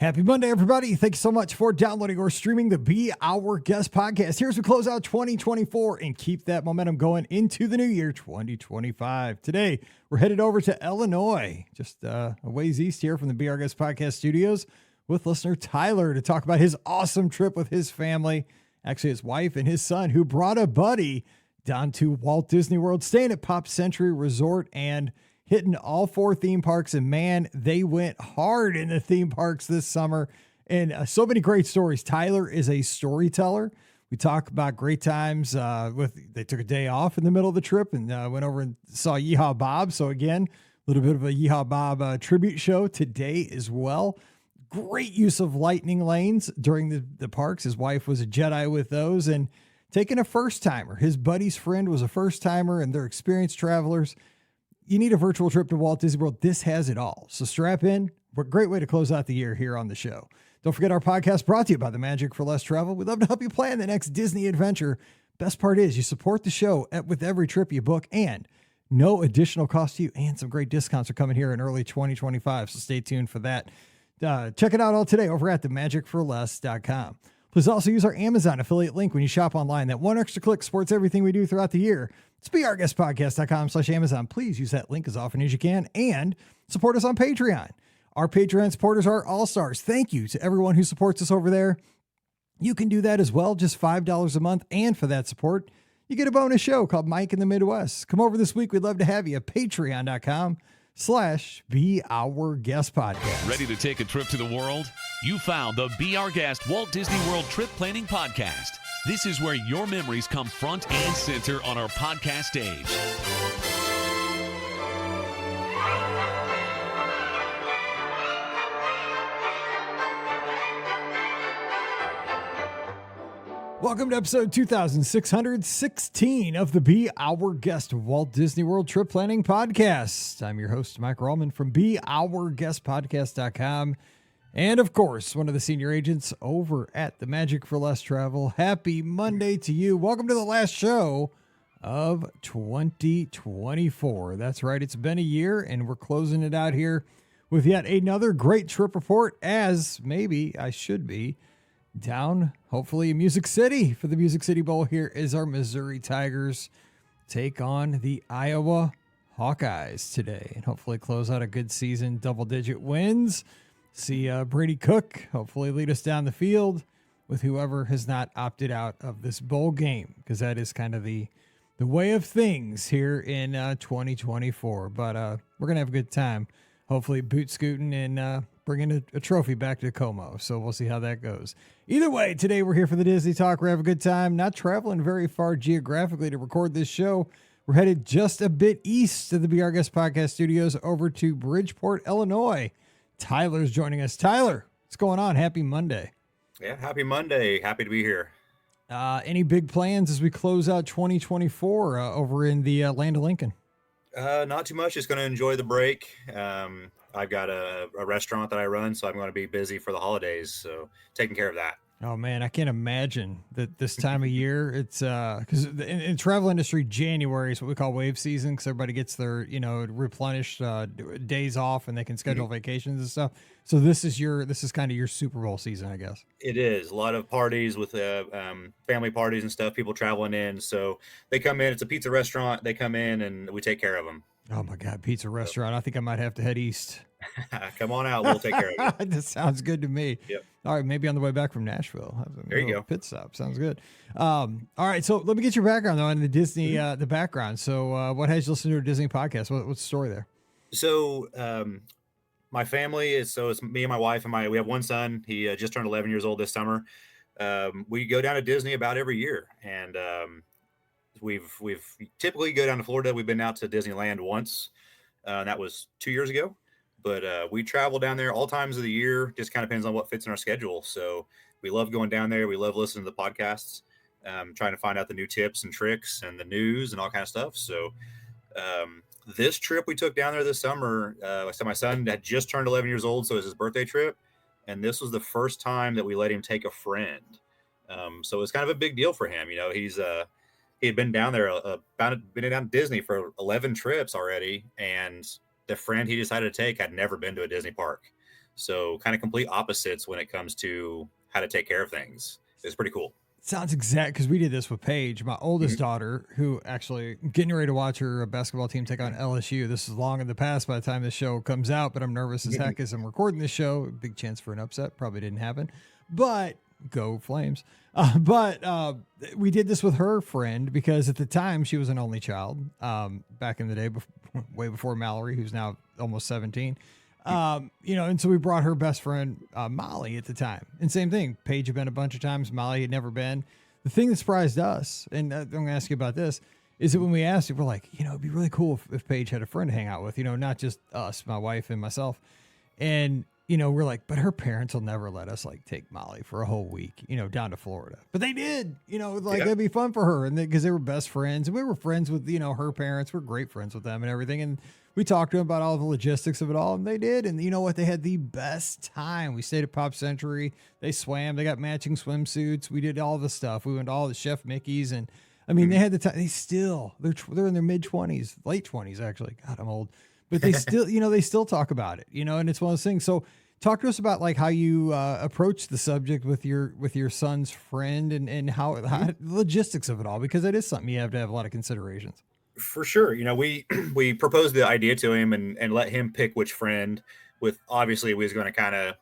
Happy Monday, everybody. Thank you so much for downloading or streaming the Be Our Guest podcast. Here's we close out 2024 and keep that momentum going into the new year, 2025. Today, we're headed over to Illinois, just a ways east here from the Be Our Guest podcast studios with listener Tyler to talk about his awesome trip with his family, actually his wife and his son, who brought a buddy down to Walt Disney World, staying at Pop Century Resort and hitting all 4 theme parks. And man, they went hard in the theme parks this summer, and so many great stories. Tyler is a storyteller. We talk about great times they took a day off in the middle of the trip and went over and saw Yeehaw Bob. So again, a little bit of a Yeehaw Bob tribute show today as well. Great use of lightning lanes during the parks. His wife was a Jedi with those, and taking a first timer. His buddy's friend was a first timer, and they're experienced travelers. You need a virtual trip to Walt Disney World. This has it all. So strap in. What a great way to close out the year here on the show. Don't forget our podcast brought to you by the Magic for Less Travel. We'd love to help you plan the next Disney adventure. Best part is you support the show with every trip you book, and no additional cost to you, and some great discounts are coming here in early 2025. So stay tuned for that. Check it out all today over at themagicforless.com. Please also use our Amazon affiliate link when you shop online. That one extra click supports everything we do throughout the year. It's beourguestpodcast.com/Amazon. Please use that link as often as you can and support us on Patreon. Our Patreon supporters are all-stars. Thank you to everyone who supports us over there. You can do that as well, just $5 a month. And for that support, you get a bonus show called Mike in the Midwest. Come over this week. We'd love to have you at patreon.com/beourguestpodcast. Ready to take a trip to the world? You found the Be Our Guest Walt Disney World Trip Planning Podcast. This is where your memories come front and center on our podcast stage. Welcome to episode 2616 of the Be Our Guest Walt Disney World Trip Planning Podcast. I'm your host, Mike Rallman from beourguestpodcast.com. And of course, one of the senior agents over at the Magic for Less Travel. Happy Monday to you. Welcome to the last show of 2024. That's right. It's been a year and we're closing it out here with yet another great trip report, as maybe I should be down, hopefully, in Music City for the Music City Bowl here as our Missouri Tigers take on the Iowa Hawkeyes today and hopefully close out a good season, double-digit wins. See Brady Cook hopefully lead us down the field with whoever has not opted out of this bowl game, because that is kind of the way of things here in 2024. But we're going to have a good time, hopefully boot scooting and bringing a trophy back to Como. So we'll see how that goes. Either way, today we're here for the Disney Talk. We're having a good time, not traveling very far geographically to record this show. We're headed just a bit east of the Be Our Guest podcast studios over to Bridgeport, Illinois. Tyler's joining us. Tyler, what's going on? Happy Monday. Yeah, happy Monday. Happy to be here. Any big plans as we close out 2024 over in the land of Lincoln? Not too much. Just going to enjoy the break. I've got a restaurant that I run, so I'm going to be busy for the holidays. So taking care of that. Oh man, I can't imagine that this time of year. It's because in travel industry, January is what we call wave season, because everybody gets their replenished days off and they can schedule vacations and stuff. So this is kind of your Super Bowl season, I guess. It is a lot of parties with family parties and stuff. People traveling in, so they come in. It's a pizza restaurant. They come in and we take care of them. Oh my God, pizza restaurant! I think I might have to head east. Come on out. We'll take care of you. That sounds good to me. Yep. All right, maybe on the way back from Nashville. There you go. Pit stop. Sounds good. All right, so let me get your background, though, on the Disney, the background. So what has you listened to a Disney podcast? What's the story there? So my family it's me and my wife and we have one son. He just turned 11 years old this summer. We go down to Disney about every year, and we've typically go down to Florida. We've been out to Disneyland once. That was 2 years ago. But we travel down there all times of the year. Just kind of depends on what fits in our schedule. So we love going down there. We love listening to the podcasts, trying to find out the new tips and tricks and the news and all kind of stuff. So this trip we took down there this summer, my son had just turned 11 years old, so it was his birthday trip. And this was the first time that we let him take a friend. So it was kind of a big deal for him. He had been down there, been down to Disney for 11 trips already. And the friend he decided to take had never been to a Disney park. So kind of complete opposites when it comes to how to take care of things. It's pretty cool. Sounds exact because we did this with Paige, my oldest Mhm. daughter, who actually getting ready to watch her basketball team take on LSU. This is long in the past by the time this show comes out, but I'm nervous as heck as I'm recording this show. Big chance for an upset. Probably didn't happen, but go Flames. But we did this with her friend because at the time she was an only child back in the day, way before Mallory, who's now almost 17. And so we brought her best friend, Molly, at the time. And same thing. Paige had been a bunch of times. Molly had never been. The thing that surprised us, and I'm going to ask you about this, is that when we asked, we're like, it'd be really cool if Paige had a friend to hang out with, not just us, my wife and myself. And, we're like, but her parents will never let us like take Molly for a whole week, down to Florida. But they did, that'd be fun for her. And because they were best friends and we were friends with, her parents. We're great friends with them and everything. And we talked to them about all the logistics of it all, and they did. And you know what? They had the best time. We stayed at Pop Century. They swam. They got matching swimsuits. We did all the stuff. We went to all the Chef Mickey's, and I mean, they had the time. They're in their mid-20s, late 20s actually. God, I'm old, but they still, they still talk about it. And it's one of those things. So, talk to us about like how you approach the subject with your son's friend and how the logistics of it all, because it is something you have to have a lot of considerations. For sure. We proposed the idea to him and let him pick which friend. With obviously we was going to kind of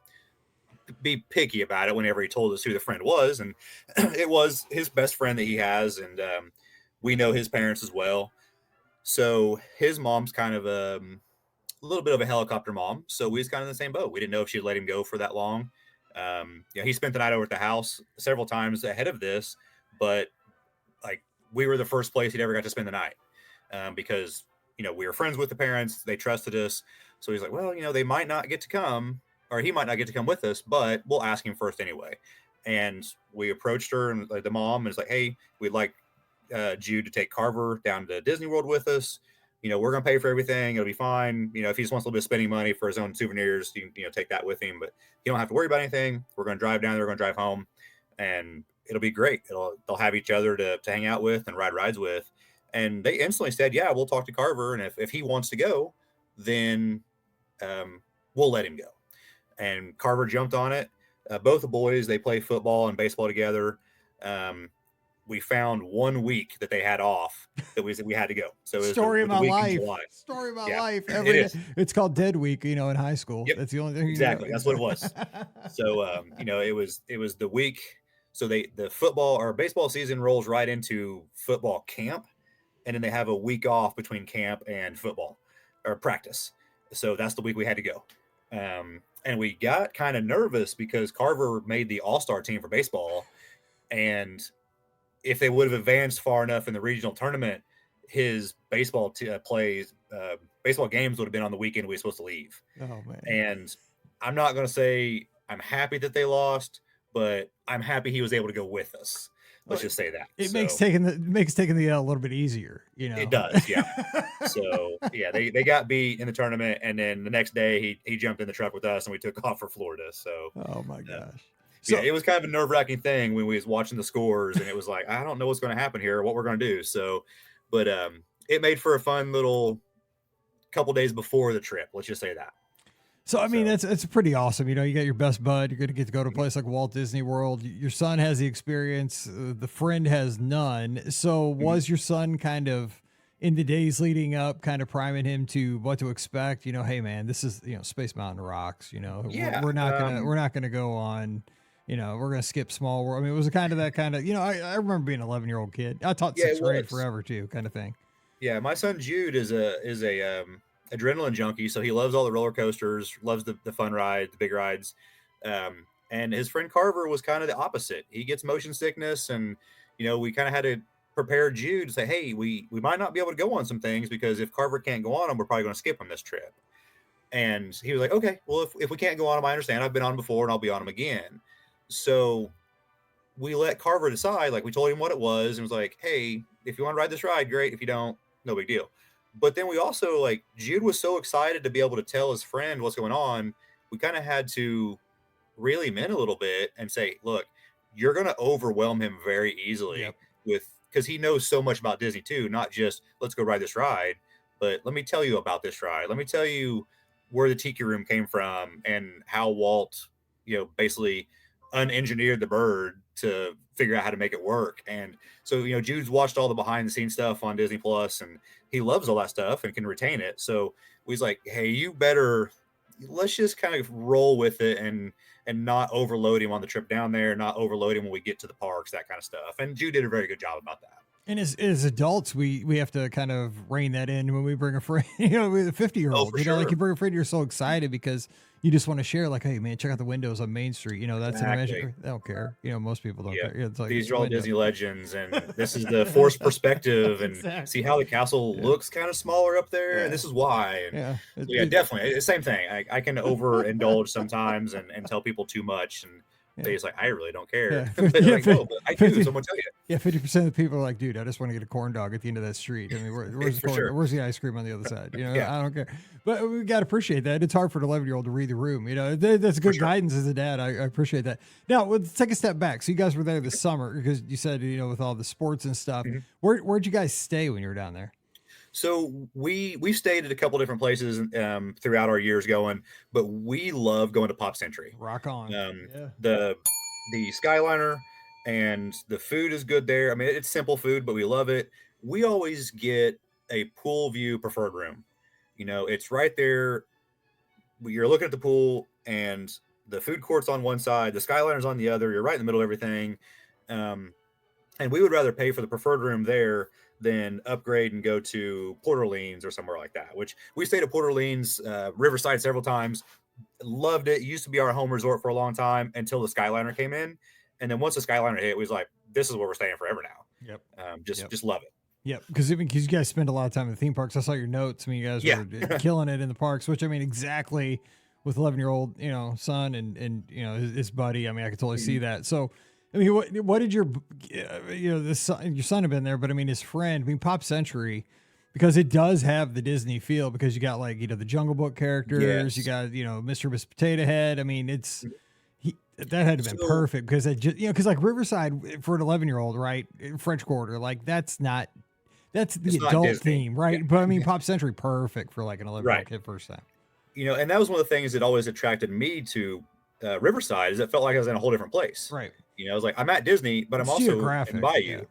be picky about it whenever he told us who the friend was, and it was his best friend that he has, and we know his parents as well. So his mom's kind of a little bit of a helicopter mom, so we was kind of in the same boat. We didn't know if she'd let him go for that long. He spent the night over at the house several times ahead of this, but like we were the first place he'd ever got to spend the night. Because we were friends with the parents, they trusted us. So he's like, well, they might not get to come, or he might not get to come with us, but we'll ask him first anyway. And we approached her and the mom is like, hey, we'd like Jude to take Carver down to Disney World with us. We're gonna pay for everything. It'll be fine. If he just wants a little bit of spending money for his own souvenirs, you can, take that with him. But you don't have to worry about anything. We're gonna drive down there. We're gonna drive home, and it'll be great. They'll have each other to hang out with and ride rides with. And they instantly said, yeah, we'll talk to Carver. And if he wants to go, then we'll let him go. And Carver jumped on it. Both the boys, they play football and baseball together. We found 1 week that they had off that we had to go. So it was Story of my life. Story of my life. It's called Dead Week, in high school. Yep. That's the only thing. Exactly. That's what it was. So, it was the week. So the football or baseball season rolls right into football camp. And then they have a week off between camp and football or practice. So that's the week we had to go. And we got kind of nervous because Carver made the all-star team for baseball. And if they would have advanced far enough in the regional tournament, his baseball baseball games would have been on the weekend we were supposed to leave. Oh, man. And I'm not going to say I'm happy that they lost, but I'm happy he was able to go with us. Let's just say that. It makes taking the L a little bit easier, It does, yeah. So yeah, they got beat in the tournament, and then the next day he jumped in the truck with us, and we took off for Florida. So oh my gosh, so it was kind of a nerve-wracking thing when we was watching the scores, and it was like I don't know what's going to happen here, what we're going to do. So, but it made for a fun little couple days before the trip. Let's just say that. So, I mean, it's pretty awesome. You got your best bud. You're going to get to go to a place like Walt Disney World. Your son has the experience. The friend has none. So was your son kind of in the days leading up, kind of priming him to what to expect? Hey man, this is, Space Mountain rocks, Yeah, we're not going to go on, we're going to skip Small World. I mean, it was kind of that kind of, I remember being an 11-year-old kid. I taught sixth grade forever too, kind of thing. Yeah. My son Jude is a adrenaline junkie, so he loves all the roller coasters, loves the fun rides, the big rides, and his friend Carver was kind of the opposite. He gets motion sickness, and we kind of had to prepare Jude to say, hey, we might not be able to go on some things because if Carver can't go on them, we're probably going to skip on this trip. And he was like, okay, well, if we can't go on them, I understand. I've been on before and I'll be on them again. So we let Carver decide. Like, we told him what it was and was like, hey, if you want to ride this ride, great. If you don't, no big deal. But then we also, like, Jude was so excited to be able to tell his friend what's going on. We kind of had to reel him in a little bit and say, look, you're going to overwhelm him very easily because he knows so much about Disney too, not just let's go ride this ride, but let me tell you about this ride. Let me tell you where the tiki room came from and how Walt, basically unengineered the bird to figure out how to make it work. And so, Jude's watched all the behind the scenes stuff on Disney Plus, and he loves all that stuff and can retain it. So he's like, hey, let's just kind of roll with it and not overload him on the trip down there, not overload him when we get to the parks, that kind of stuff. And Jude did a very good job about that. And as adults, we have to kind of rein that in when we bring a friend, with a 50-year-old, for sure. like you bring a friend, you're so excited because you just want to share, like, hey man, check out the windows on Main Street. That's Exactly. an magic. They don't care. Most people don't care. It's like, these are all Disney legends, and this is the forced perspective, and Exactly. see how the castle looks kind of smaller up there, and this is why. And definitely, it's the same thing. I can overindulge sometimes and tell people too much, and they just like, I really don't care. But I do. Someone tell you. Yeah, 50% of the people are like, dude, I just want to get a corn dog at the end of that street. I mean, where's the corn, where's the ice cream on the other side? I don't care. But we got to appreciate that. It's hard for an 11-year-old to read the room. That's good guidance as a dad. I appreciate that. Now, let's take a step back. So you guys were there this summer because you said, with all the sports and stuff. Mm-hmm. Where'd you guys stay when you were down there? So we stayed at a couple different places throughout our years going, but we love going to Pop Century. Rock on. The Skyliner and the food is good there. I mean, it's simple food, but we love it. We always get a pool view preferred room. It's right there. You're looking at the pool and the food court's on one side, the Skyliner's on the other. You're right in the middle of everything. And we would rather pay for the preferred room there than upgrade and go to Port Orleans or somewhere like that, which we stayed at Port Orleans, Riverside several times. Loved it. It used to be our home resort for a long time until the Skyliner came in. And then once the Skyliner hit, it was like, this is where we're staying forever now. Yep. Just love it. Yep. Because you guys spend a lot of time in the theme parks. I saw your notes. I mean, you guys were killing it in the parks, which I mean, exactly with 11-year-old, son and his buddy. I mean, I could totally see that. So, I mean, what did your son have been there? But I mean, his friend, Pop Century, because it does have the Disney feel because you got like, the Jungle Book characters, you got, Mr. and Miss Potato Head. I mean, that had to have been perfect because because like Riverside for an 11-year-old, right? French Quarter, like that's the adult theme, right? But I mean, Pop Century, perfect for like an 11-year-old kid first time. And that was one of the things that always attracted me to Riverside is it felt like I was in a whole different place. Right. I was like, I'm at Disney, but I'm also in Bayou.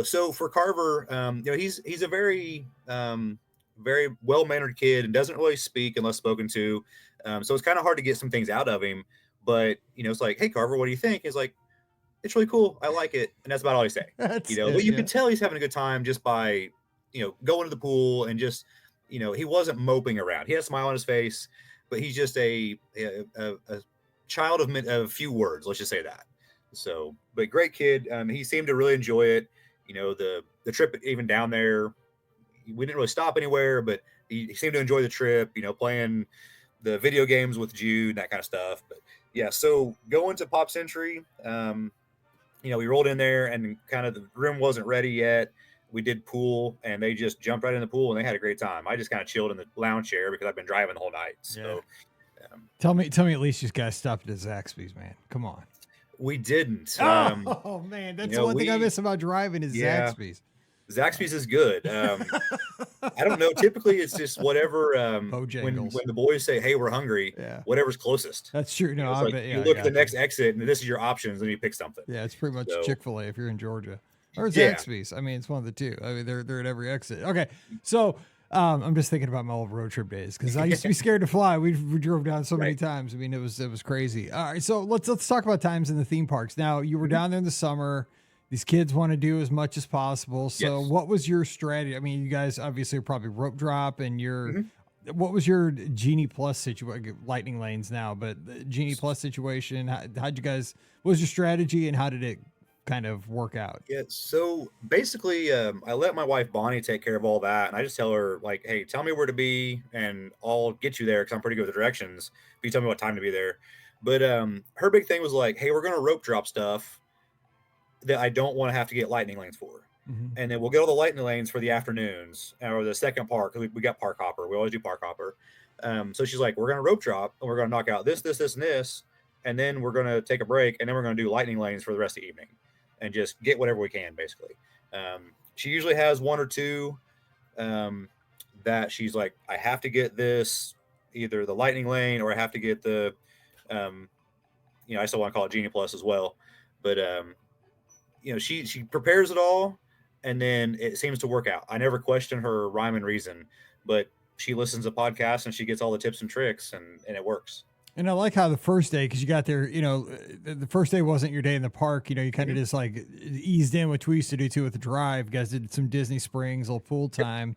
So for Carver, he's a very, very well-mannered kid and doesn't really speak unless spoken to. So it's kind of hard to get some things out of him. But, it's like, hey, Carver, what do you think? He's like, it's really cool. I like it. And that's about all he say. But you can tell he's having a good time just by, going to the pool and just, he wasn't moping around. He had a smile on his face, but he's just a child of a few words. Let's just say that. So, but great kid. He seemed to really enjoy it. The trip even down there, we didn't really stop anywhere, but he seemed to enjoy the trip, playing the video games with Jude, that kind of stuff. But yeah, so going to Pop Century, we rolled in there and kind of the room wasn't ready yet. We did pool and they just jumped right in the pool and they had a great time. I just kind of chilled in the lounge chair because I've been driving the whole night. So tell me at least you guys stopped at Zaxby's, man. Come on. We didn't. Oh man, that's the one thing I miss about driving is Zaxby's. Zaxby's is good. I don't know. Typically, it's just whatever. When the boys say, "Hey, we're hungry," whatever's closest. That's true. No, I bet. You look at the next exit, and this is your options, and you pick something. Yeah, it's pretty much Chick-fil-A if you're in Georgia, or Zaxby's. I mean, it's one of the two. I mean, they're at every exit. Okay, so I'm just thinking about my old road trip days because I used to be scared to fly. We drove down so many times. I mean, it was crazy. All right, so let's talk about times in the theme parks. Now, you were down there in the summer. These kids want to do as much as possible. So what was your strategy? I mean, you guys obviously are probably rope drop and what was your Genie Plus situation? Lightning lanes now, but the Genie Plus situation, how'd you guys, what was your strategy and how did it kind of work out? Yeah. So basically, I let my wife Bonnie take care of all that. And I just tell her like, hey, tell me where to be and I'll get you there. Cause I'm pretty good with the directions. If you tell me what time to be there. But her big thing was like, hey, we're going to rope drop stuff that I don't want to have to get lightning lanes for. And then we'll get all the lightning lanes for the afternoons or the second park. We got park hopper. We always do park hopper. So she's like, we're going to rope drop and we're going to knock out this, this, this, and this. And then we're going to take a break and then we're going to do lightning lanes for the rest of the evening and just get whatever we can basically. She usually has one or two that she's like, I have to get this either the Lightning Lane or I have to get the, I still want to call it Genie Plus as well, but she prepares it all, and then it seems to work out. I never question her rhyme and reason, but she listens to podcasts and she gets all the tips and tricks, and it works. And I like how the first day, because you got there, the first day wasn't your day in the park. You kind of just like eased in, which we used to do too with the drive. You guys did some Disney Springs, a little pool time,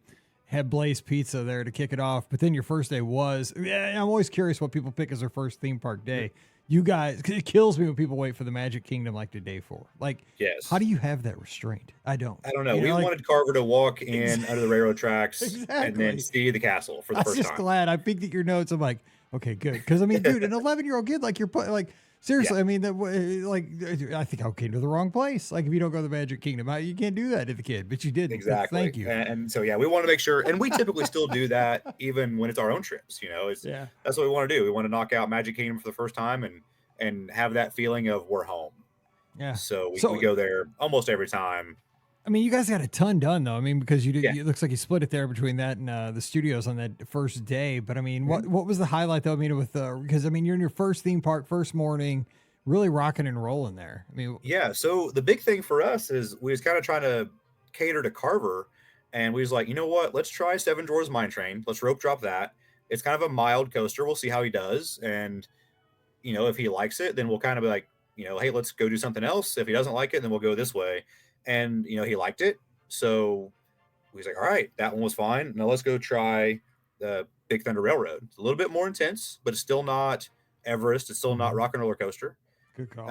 had Blaze Pizza there to kick it off. But then your first day was, I'm always curious what people pick as their first theme park day. You guys, cause it kills me when people wait for the Magic Kingdom like the day 4. Like, yes. How do you have that restraint? I don't know. We wanted Carver to walk in under the railroad tracks and then see the castle for the first time. I'm just glad. I peeked at your notes. I'm like, okay, good. Because I mean, dude, an 11-year-old kid, like seriously. Yeah. I mean, I think I came to the wrong place. Like if you don't go to the Magic Kingdom, you can't do that to the kid, but you did. Exactly. Thank you. And so, we want to make sure, and we typically still do that even when it's our own trips, that's what we want to do. We want to knock out Magic Kingdom for the first time and have that feeling of we're home. Yeah. So we go there almost every time. I mean, you guys got a ton done though. I mean, because you did, it looks like you split it there between that and the studios on that first day. But I mean, what was the highlight though? I mean, because I mean, you're in your first theme park, first morning, really rocking and rolling there. I mean, So the big thing for us is we was kind of trying to cater to Carver, and we was like, you know what? Let's try Seven Dwarfs Mine Train. Let's rope drop that. It's kind of a mild coaster. We'll see how he does, and if he likes it, then we'll kind of be like, hey, let's go do something else. If he doesn't like it, then we'll go this way. And, he liked it. So we was like, all right, that one was fine. Now let's go try the Big Thunder Railroad. It's a little bit more intense, but it's still not Everest. It's still not Rock and Roller Coaster. Good call.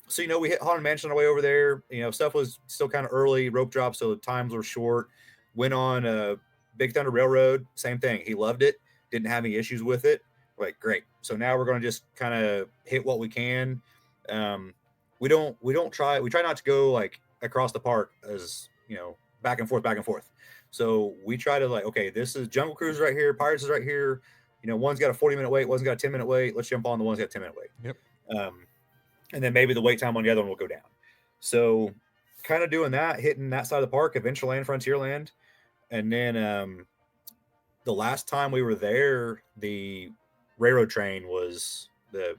So, we hit Haunted Mansion on the way over there. Stuff was still kind of early, rope drop, so the times were short. Went on Big Thunder Railroad, same thing. He loved it. Didn't have any issues with it. Like, great. So now we're going to just kind of hit what we can. We try not to go like across the park as, back and forth. So we try to like, okay, this is Jungle Cruise right here. Pirates is right here. One's got a 40-minute wait. One's got a 10-minute wait. Let's jump on the one's got a 10-minute wait. Yep. And then maybe the wait time on the other one will go down. So kind of doing that, hitting that side of the park, Adventureland, Frontierland. And then the last time we were there, the railroad train was the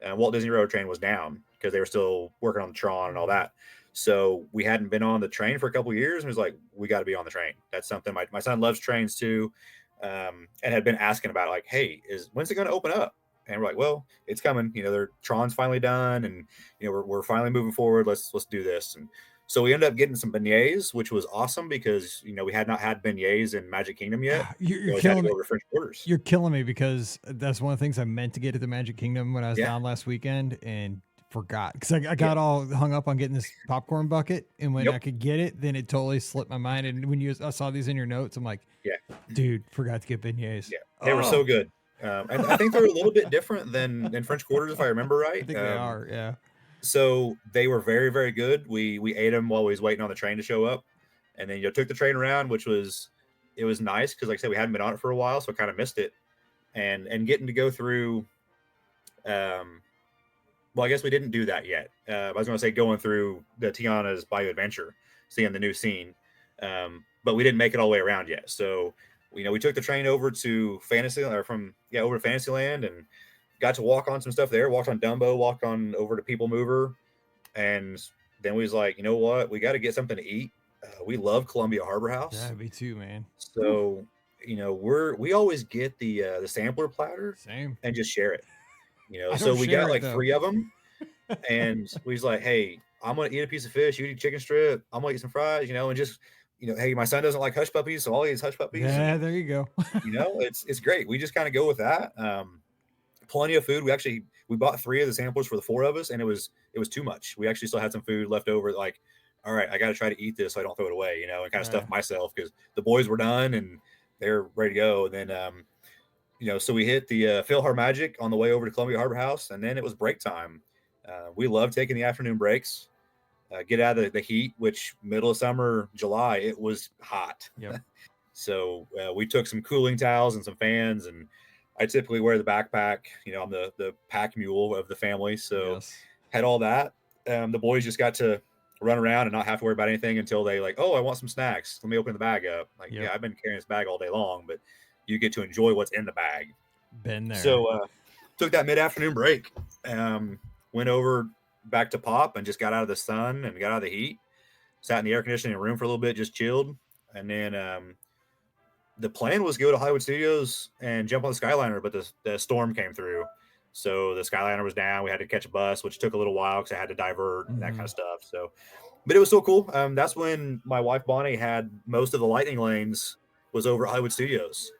Walt Disney Railroad train was down because they were still working on the Tron and all that. So we hadn't been on the train for a couple of years, and it was like, we got to be on the train. That's something my son loves trains too, and had been asking about it, like, hey, when's it going to open up? And we're like, well, it's coming. Their Tron's finally done, and we're finally moving forward. Let's do this. And so we ended up getting some beignets, which was awesome because we had not had beignets in Magic Kingdom yet. You're killing me. French Quarters. You're killing me because that's one of the things I meant to get at the Magic Kingdom when I was down last weekend and forgot because I got all hung up on getting this popcorn bucket, and when I could get it, then it totally slipped my mind. And when I saw these in your notes, I'm like, dude, forgot to get beignets. Yeah, they were so good. And I think they're a little bit different than French Quarters, if I remember right. I think they are, yeah. So they were very, very good. We ate them while we was waiting on the train to show up, and then took the train around, which was nice because, like I said, we hadn't been on it for a while, so I kind of missed it. And getting to go through, well, I guess we didn't do that yet. I was going to say going through the Tiana's Bayou Adventure, seeing the new scene, but we didn't make it all the way around yet. So we took the train over to over to Fantasyland and got to walk on some stuff there. Walked on Dumbo, walked on over to People Mover, and then we was like, you know what, we got to get something to eat. We love Columbia Harbor House. Yeah, me too, man. So we always get the sampler platter, same, and just share it. So we got like 3 of them, and we was like, hey, I'm gonna eat a piece of fish, you eat chicken strip, I'm gonna eat some fries, and just. Hey, my son doesn't like hush puppies, so I'll eat hush puppies. Yeah, there you go. It's great. We just kind of go with that. Plenty of food. We bought 3 of the samplers for the 4 of us, and it was too much. We actually still had some food left over. Like, all right, I got to try to eat this so I don't throw it away, and kind of stuff myself because the boys were done and they're ready to go. And then, so we hit the PhilharMagic on the way over to Columbia Harbor House, and then it was break time. We love taking the afternoon breaks. Get out of the heat, which middle of summer, July, it was hot. Yep. So we took some cooling towels and some fans, and I typically wear the backpack. I'm the pack mule of the family, so had all that. The boys just got to run around and not have to worry about anything until they like, oh, I want some snacks. Let me open the bag up. Like, I've been carrying this bag all day long, but you get to enjoy what's in the bag. Been there. So took that mid-afternoon break, went over back to Pop and just got out of the sun and got out of the heat, sat in the air conditioning room for a little bit, just chilled. And then the plan was to go to Hollywood Studios and jump on the Skyliner, but the storm came through. So the Skyliner was down. We had to catch a bus, which took a little while because I had to divert and that kind of stuff. So, but it was so cool. That's when my wife Bonnie had most of the lightning lanes was over at Hollywood Studios.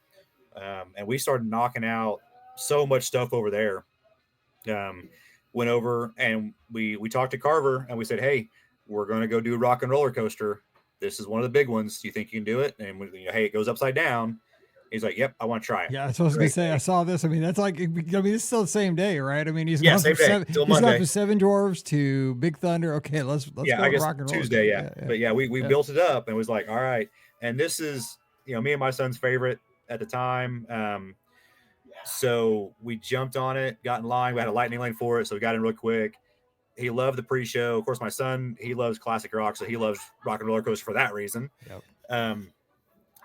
And we started knocking out so much stuff over there. Went over and we talked to Carver and we said, hey, we're going to go do Rock and Roller Coaster. This is one of the big ones. Do you think you can do it? And hey, it goes upside down. He's like, yep, I want to try it. Yeah, that's what I was going to say. I saw this. I mean, that's like, it's still the same day, right? I mean, he's same gone day, till Monday. from Seven Dwarves to Big Thunder. Okay, let's go I guess Rock and Roller. Tuesday, yeah. But we built it up and was like, all right. And this is, me and my son's favorite at the time. So we jumped on it, got in line. We had a lightning lane for it, so we got in real quick. He loved the pre-show. Of course, my son, he loves classic rock, so he loves Rock and Roller Coaster for that reason. Yep.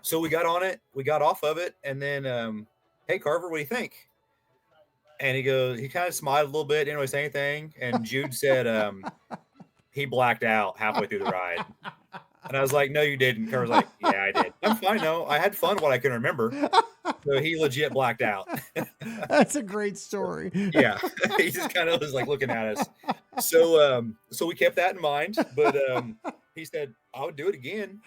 So we got on it, we got off of it, and then, hey, Carver, what do you think? And he kind of smiled a little bit, didn't really say anything. And Jude said he blacked out halfway through the ride. And I was like, no, you didn't. Carver's like, yeah, I did. I'm fine, though. I had fun what I can remember. So he legit blacked out. That's a great story. Yeah. He just kind of was like looking at us. So we kept that in mind. But he said, I would do it again.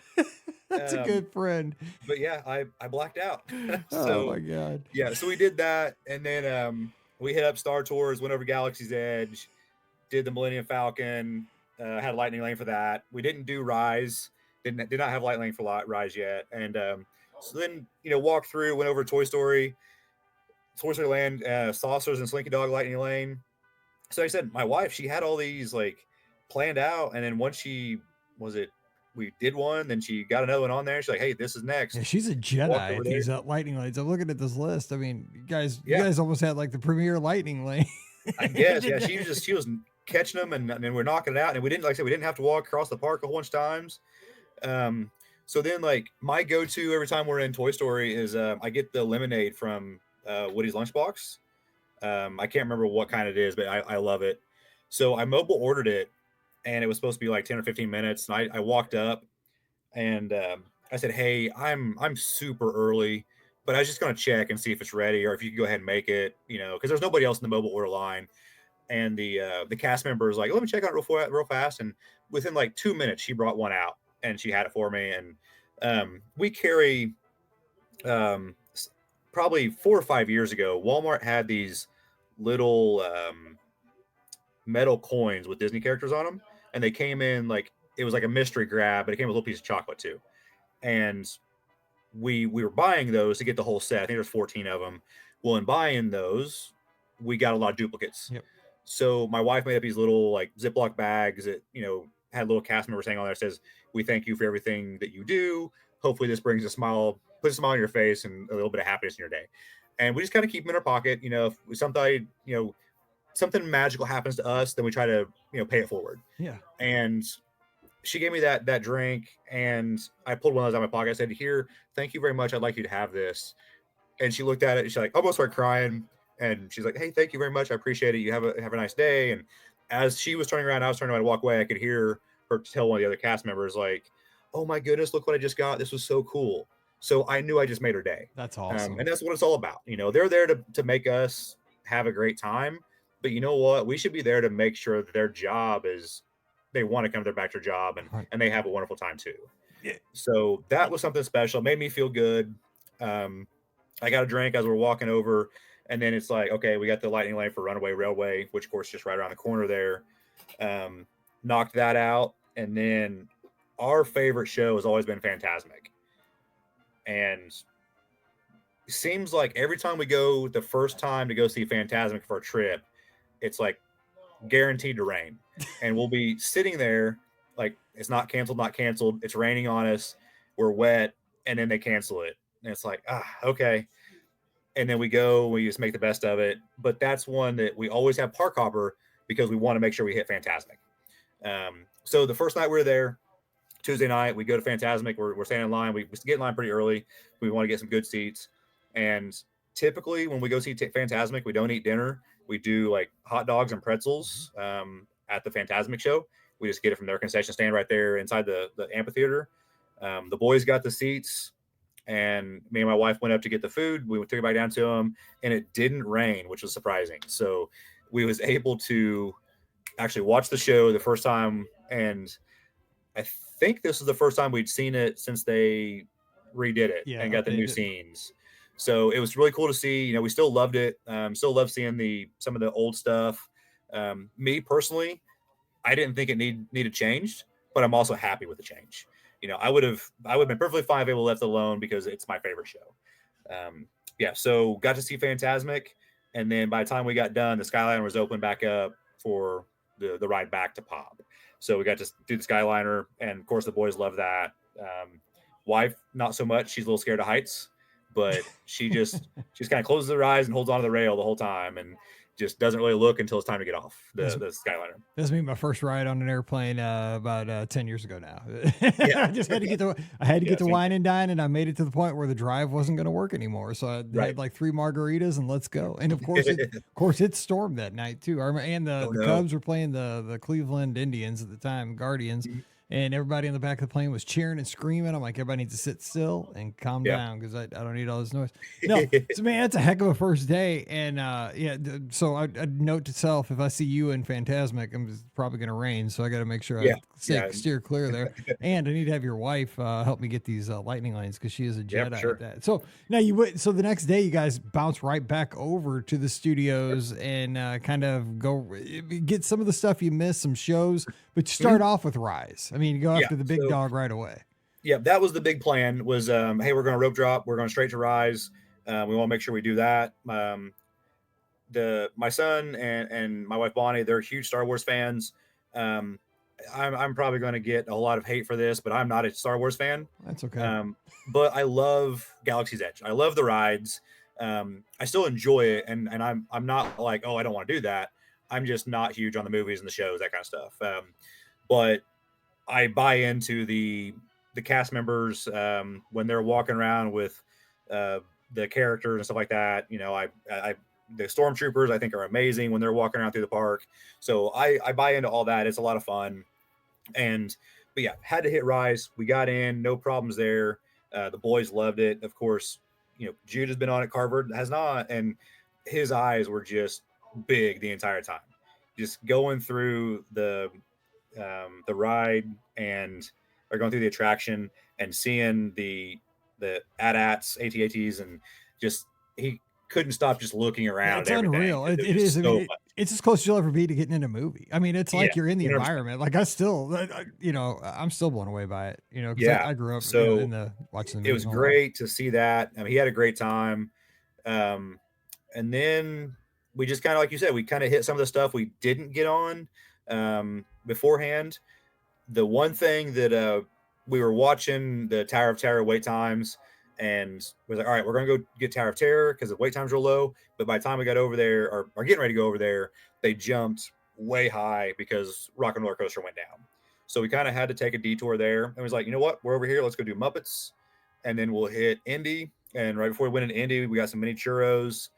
That's a good friend. But yeah, I blacked out. So, oh my God. Yeah, so we did that. And then we hit up Star Tours, went over Galaxy's Edge, did the Millennium Falcon, had a lightning lane for that. We didn't do Rise, did not have lightning lane for Rise yet. And so then, walked through, went over Toy Story Land, Saucers and Slinky Dog lightning lane. So like I said, my wife, she had all these like planned out. And then once we did one, then she got another one on there. She's like, hey, this is next. Yeah, she's a Jedi at these lightning lanes. I'm looking at this list. I mean, you guys almost had like the premier lightning lane. I guess, yeah. She was catching them and then we're knocking it out. And we didn't, like I said, we didn't have to walk across the park a whole bunch of times. So then like my go-to every time we're in Toy Story is I get the lemonade from Woody's Lunchbox. I can't remember what kind it is, but I love it. So I mobile ordered it. And it was supposed to be like 10 or 15 minutes. And I walked up and I said, hey, I'm super early, but I was just going to check and see if it's ready or if you can go ahead and make it, because there's nobody else in the mobile order line. And the cast member was like, let me check out real fast. And within like 2 minutes, she brought one out and she had it for me. And we carry probably 4 or 5 years ago, Walmart had these little metal coins with Disney characters on them. And they came in like, it was like a mystery grab, but it came with a little piece of chocolate too. And we were buying those to get the whole set. I think there's 14 of them. Well, in buying those, we got a lot of duplicates. Yep. So my wife made up these little like Ziploc bags that, had a little cast member saying on there, says, we thank you for everything that you do. Hopefully this brings a smile, puts a smile on your face and a little bit of happiness in your day. And we just kind of keep them in our pocket. If something, something magical happens to us, then we try to, pay it forward. Yeah. And she gave me that drink and I pulled one of those out of my pocket. I said, here, thank you very much. I'd like you to have this. And she looked at it and she like almost started crying. And she's like, hey, thank you very much. I appreciate it. You have a nice day. And as she was turning around, I was turning around to walk away. I could hear her tell one of the other cast members like, oh my goodness, look what I just got. This was so cool. So I knew I just made her day. That's awesome. And that's what it's all about. They're there to make us have a great time. But you know what? We should be there to make sure that their job is, they want to come back to their job and they have a wonderful time too. Yeah. So that was something special. It made me feel good. I got a drink as we're walking over and then it's like, okay, we got the lightning lane for Runaway Railway, which of course is just right around the corner there. Knocked that out. And then our favorite show has always been Fantasmic. And it seems like every time we go the first time to go see Fantasmic for a trip, it's like guaranteed to rain. And we'll be sitting there like it's not canceled. It's raining on us. We're wet. And then they cancel it. And it's like, okay. And then we just make the best of it. But that's one that we always have park hopper because we want to make sure we hit Fantasmic. So the first night we were there, Tuesday night, we go to Fantasmic. We're standing in line. We get in line pretty early. We want to get some good seats. And typically when we go see Fantasmic, we don't eat dinner. We do like hot dogs and pretzels at the Fantasmic show. We just get it from their concession stand right there inside the amphitheater. The boys got the seats, and me and my wife went up to get the food. We took it back down to them, and it didn't rain, which was surprising. So we was able to actually watch the show the first time, and I think this is the first time we'd seen it since they redid it and got the new scenes. So it was really cool to see. You know, we still loved it. Still love seeing some of the old stuff. Me personally, I didn't think it needed changed, but I'm also happy with the change. You know, I would have been perfectly fine if it were left alone because it's my favorite show. So got to see Fantasmic, and then by the time we got done, the Skyliner was open back up for the ride back to Pop. So we got to do the Skyliner, and of course the boys love that. Wife, not so much. She's a little scared of heights, but she just kind of closes her eyes and holds onto the rail the whole time, and just doesn't really look until it's time to get off the Skyliner. This is my first ride on an airplane about 10 years ago now. I just had to get the wine and dine, and I made it to the point where the drive wasn't going to work anymore. So I had like 3 margaritas and let's go. And of course it stormed that night too. And the Cubs were playing the Cleveland Indians at the time, Guardians. Mm-hmm. And everybody in the back of the plane was cheering and screaming. I'm like, everybody needs to sit still and calm down because I don't need all this noise. No, so man, that's a heck of a first day. And so I'd note to self, if I see you in Fantasmic, it's probably going to rain. So I got to make sure I steer clear there. And I need to have your wife help me get these lightning lanes because she is a Jedi at that. So now so the next day you guys bounce right back over to the studios and kind of go get some of the stuff you missed, some shows, but you start off with Rise. I mean, you go after the big dog right away. Yeah, that was the big plan was, hey, we're going to rope drop. We're going straight to Rise. We want to make sure we do that. My son and my wife, Bonnie, they're huge Star Wars fans. I'm probably going to get a lot of hate for this, but I'm not a Star Wars fan. That's okay. But I love Galaxy's Edge. I love the rides. I still enjoy it. And I'm not like, oh, I don't want to do that. I'm just not huge on the movies and the shows, that kind of stuff. But I buy into the cast members when they're walking around with the characters and stuff like that. You know, the stormtroopers I think are amazing when they're walking around through the park. So I buy into all that. It's a lot of fun. But yeah, had to hit Rise. We got in, no problems there. The boys loved it. Of course, you know, Jude has been on it, Carver has not, and his eyes were just big the entire time. Just going through the ride and or going through the attraction and seeing the AT-ATs and just he couldn't stop just looking around. It's unreal. It is. So I mean, it's as close as you'll ever be to getting in a movie. I mean, it's like you're in the 100%. Environment. Like I'm still blown away by it. You know, because I grew up watching the It was great to see that. I mean, he had a great time. And then we just kind of, like you said, we kind of hit some of the stuff we didn't get on beforehand. The one thing that we were watching the Tower of Terror wait times and was like, all right, we're going to go get Tower of Terror because the wait times were low. But by the time we got over there or getting ready to go over there, they jumped way high because Rock and Roller Coaster went down. So we kind of had to take a detour there and was like, you know what, we're over here. Let's go do Muppets. And then we'll hit Indy. And right before we went into Indy, we got some mini churros,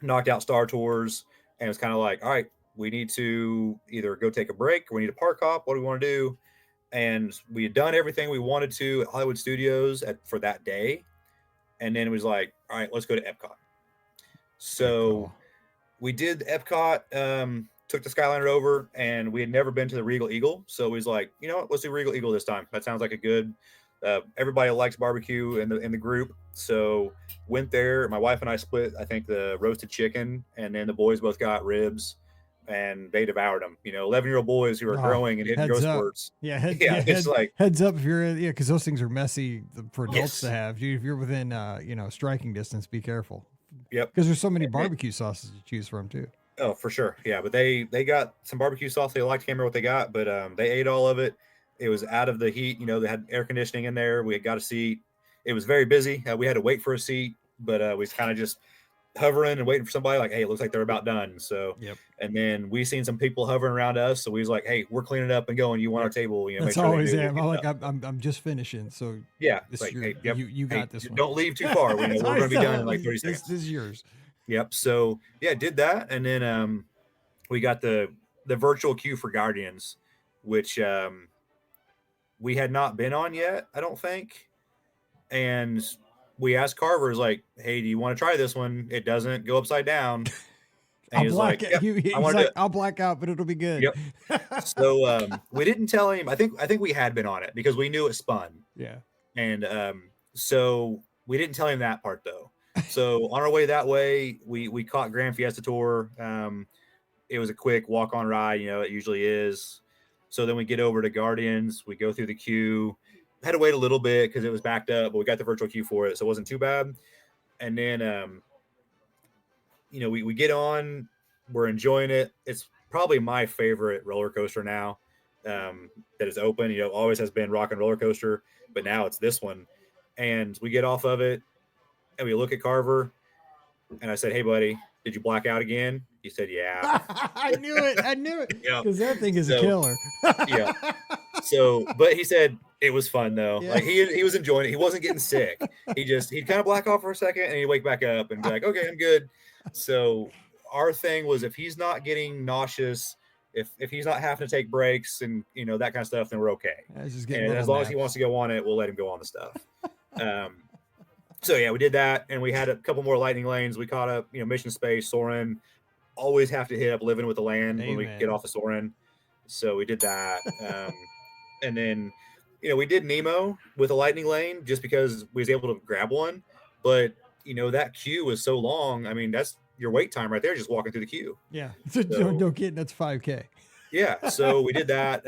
knocked out Star Tours. And it was kind of like, all right, we need to either go take a break or we need to park hop. What do we want to do? And we had done everything we wanted to at Hollywood Studios for that day. And then it was like, all right, let's go to Epcot. So we did Epcot, took the Skyliner over, and we had never been to the Regal Eagle. So it was like, you know what, let's do Regal Eagle this time. That sounds like a good, everybody likes barbecue in the group. So went there. My wife and I split, I think, the roasted chicken, and then the boys both got ribs. And they devoured them. You know, 11-year-old boys who are growing and hitting growth spurts. It's like heads up if you're because those things are messy for adults to have. If you're within striking distance, be careful. Yep. Because there's so many barbecue sauces to choose from too. Oh, for sure. Yeah, but they got some barbecue sauce. They liked, can't remember what they got, but they ate all of it. It was out of the heat. You know, they had air conditioning in there. We had got a seat. It was very busy. We had to wait for a seat, but we kind of just hovering and waiting for somebody like, hey, it looks like they're about done. So, Yep. and then we seen some people hovering around us. So we was like, hey, we're cleaning up and going. You want our table? You know, That's make sure they always do it, I'm you like, know? I'm just finishing. So Yeah. this It's like, your, hey, yep. you Hey, got this one. don't leave too far. We're going to be done in like 30 This seconds. is yours. Yep. So yeah, did that. And then we got the virtual queue for Guardians, which we had not been on yet, I don't think. And we asked Carver's like, hey, do you want to try this one? It doesn't go upside down. And he's like, yep, he's I want to like, do it. I'll black out, but it'll be good. Yep. So we didn't tell him. I think we had been on it because we knew it spun. Yeah. And so we didn't tell him that part though. So on our way that way, we caught Grand Fiesta Tour. It was a quick walk on ride, you know, it usually is. So then we get over to Guardians, we go through the queue, had to wait a little bit because it was backed up, but we got the virtual queue for it, so it wasn't too bad. And then you know, we get on, we're enjoying it. It's probably my favorite roller coaster now that is open. You know, always has been Rock and Roller Coaster, but now it's this one. And we get off of it and we look at Carver and I said, hey buddy, did you black out again? He said, yeah. I knew it. Yeah. Because that thing is a killer. Yeah. So, but he said it was fun though. Yeah. Like he was enjoying it. He wasn't getting sick. He'd kind of black off for a second and he'd wake back up and be like, okay, I'm good. So our thing was if he's not getting nauseous, if he's not having to take breaks and you know that kind of stuff, then we're okay. And as long as he wants to go on it, we'll let him go on the stuff. So yeah, we did that, and we had a couple more lightning lanes. We caught up, you know, Mission Space, Soarin'. Always have to hit up Living with the Land when we get off of Soarin'. So we did that, and then you know we did Nemo with a lightning lane just because we was able to grab one. But you know that queue was so long. I mean, that's your wait time right there, just walking through the queue. Yeah, so no kidding. That's 5K. Yeah, so we did that.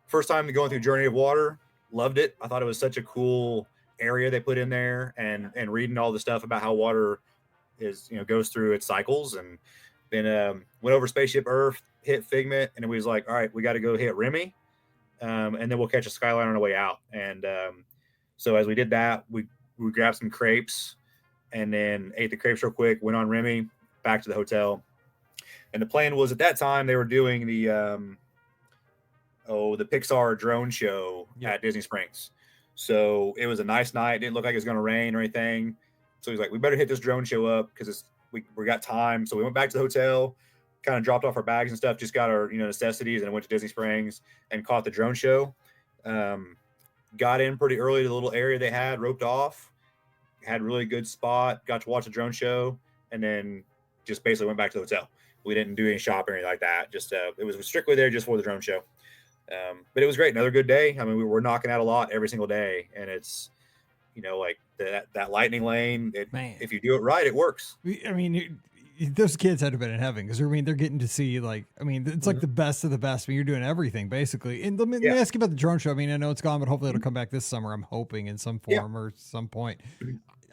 First time going through Journey of Water, loved it. I thought it was such a cool area they put in there, and reading all the stuff about how water is, you know, goes through its cycles. And then went over Spaceship Earth, hit Figment, and we was like, all right, we got to go hit Remy, and then we'll catch a Skyline on our way out. And so as we did that, we grabbed some crepes and then ate the crepes real quick, went on Remy, back to the hotel. And the plan was at that time they were doing the Pixar drone show at Disney Springs. So it was a nice night. It didn't look like it was going to rain or anything. So he's like, we better hit this drone show up because we got time. So we went back to the hotel, kind of dropped off our bags and stuff, just got our, you know, necessities, and went to Disney Springs and caught the drone show. Got in pretty early to the little area they had roped off, had a really good spot, got to watch the drone show, and then just basically went back to the hotel. We didn't do any shopping or anything like that. Just it was strictly there just for the drone show. But it was great. Another good day. I mean, we were knocking out a lot every single day, and it's, you know, like that lightning lane. If you do it right, it works. I mean, those kids had to have been in heaven because I mean they're getting to see, like, I mean, it's like the best of the best. I mean, you're doing everything basically. And let me ask you about the drone show. I mean, I know it's gone, but hopefully it'll come back this summer. I'm hoping in some form or some point.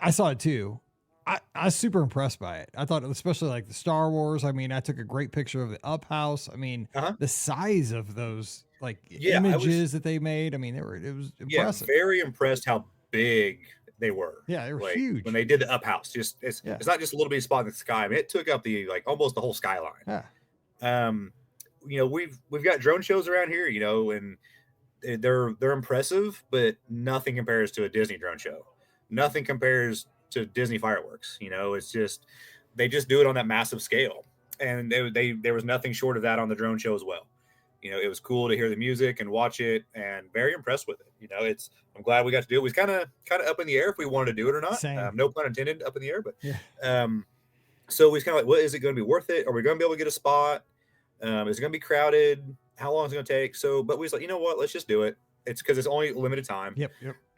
I saw it too. I was super impressed by it. I thought, especially like the Star Wars. I mean, I took a great picture of the Up House. I mean, the size of those like images that they made. I mean, it was impressive. Yeah, very impressed how big they were. Yeah, they were like, huge when they did the Up House. Just it's not just a little bitty spot in the sky. I mean, it took up almost the whole skyline. Yeah. You know, we've got drone shows around here, you know, and they're impressive, but nothing compares to a Disney drone show. Nothing compares to Disney fireworks. You know, it's just they just do it on that massive scale, and there was nothing short of that on the drone show as well. You know, it was cool to hear the music and watch it, and very impressed with it. You know, I'm glad we got to do it. It was kind of up in the air if we wanted to do it or not. No pun intended, up in the air, but so we was kind of like, what is it going to be worth it? Are we going to be able to get a spot? Is it going to be crowded? How long is it going to take? So, but we was like, you know what? Let's just do it. It's because it's only limited time. Yep.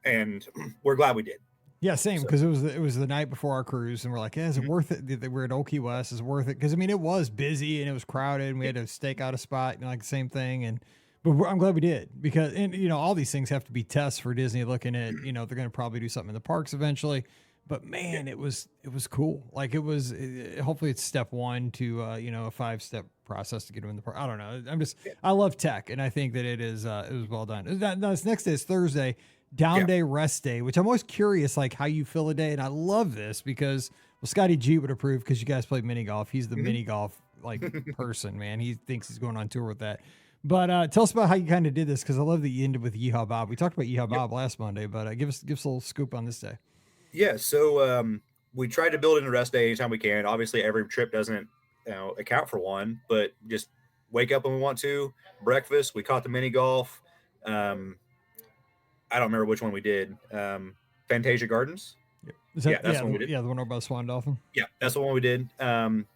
And we're glad we did. Yeah, same, because it was the night before our cruise, and we're like, is it worth it? We're at Old Key West. Is it worth it? Because I mean, it was busy and it was crowded, and we had to stake out a spot, like the same thing. But I'm glad we did, because you know, all these things have to be tests for Disney. Looking at, you know, they're going to probably do something in the parks eventually. But man, it was cool. Like hopefully it's step one to you know, a 5-step process to get them in the park. I don't know. I love tech, and I think that it was well done. Now, this next day is Thursday. Down day, rest day, which I'm always curious, like how you fill a day. And I love this because Well, Scotty G would approve because you guys play mini golf. He's the mini golf person, man. He thinks he's going on tour with that. But tell us about how you kind of did this, because I love that you ended with Yeehaw Bob. We talked about Yeehaw Bob last Monday, but give us a little scoop on this day. Yeah, so we tried to build in a rest day anytime we can. Obviously, every trip doesn't account for one, but just wake up when we want to. Breakfast, we caught the mini golf. I don't remember which one we did. Fantasia Gardens. That's the one we did. Yeah, the one over by the Swan Dolphin. Yeah, that's the one we did. And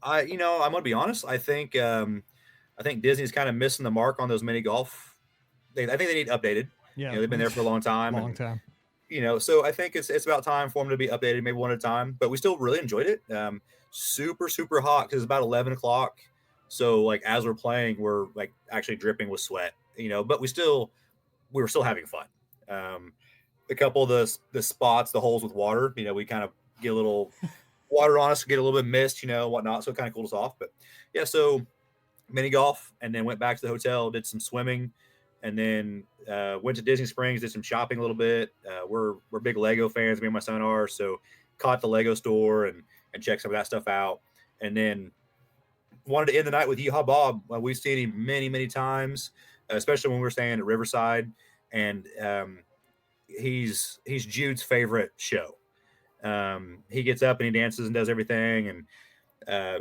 I'm gonna be honest. I think Disney's kind of missing the mark on those mini golf. I think they need updated. Yeah, they've been there for a long time. So I think it's about time for them to be updated, maybe one at a time. But we still really enjoyed it. Super, super hot because it's about 11 o'clock. So like as we're playing, we're like actually dripping with sweat. But we were still having fun. A couple of the spots, the holes with water, we kind of get a little water on us, get a little bit of mist, whatnot. So it kind of cooled us off. But yeah, so mini golf, and then went back to the hotel, did some swimming, and then went to Disney Springs, did some shopping a little bit. We're big Lego fans, me and my son are, so caught the Lego store and checked some of that stuff out. And then wanted to end the night with Yeehaw Bob. We've seen him many, many times, especially when we were staying at Riverside. And he's Jude's favorite show. He gets up and he dances and does everything. And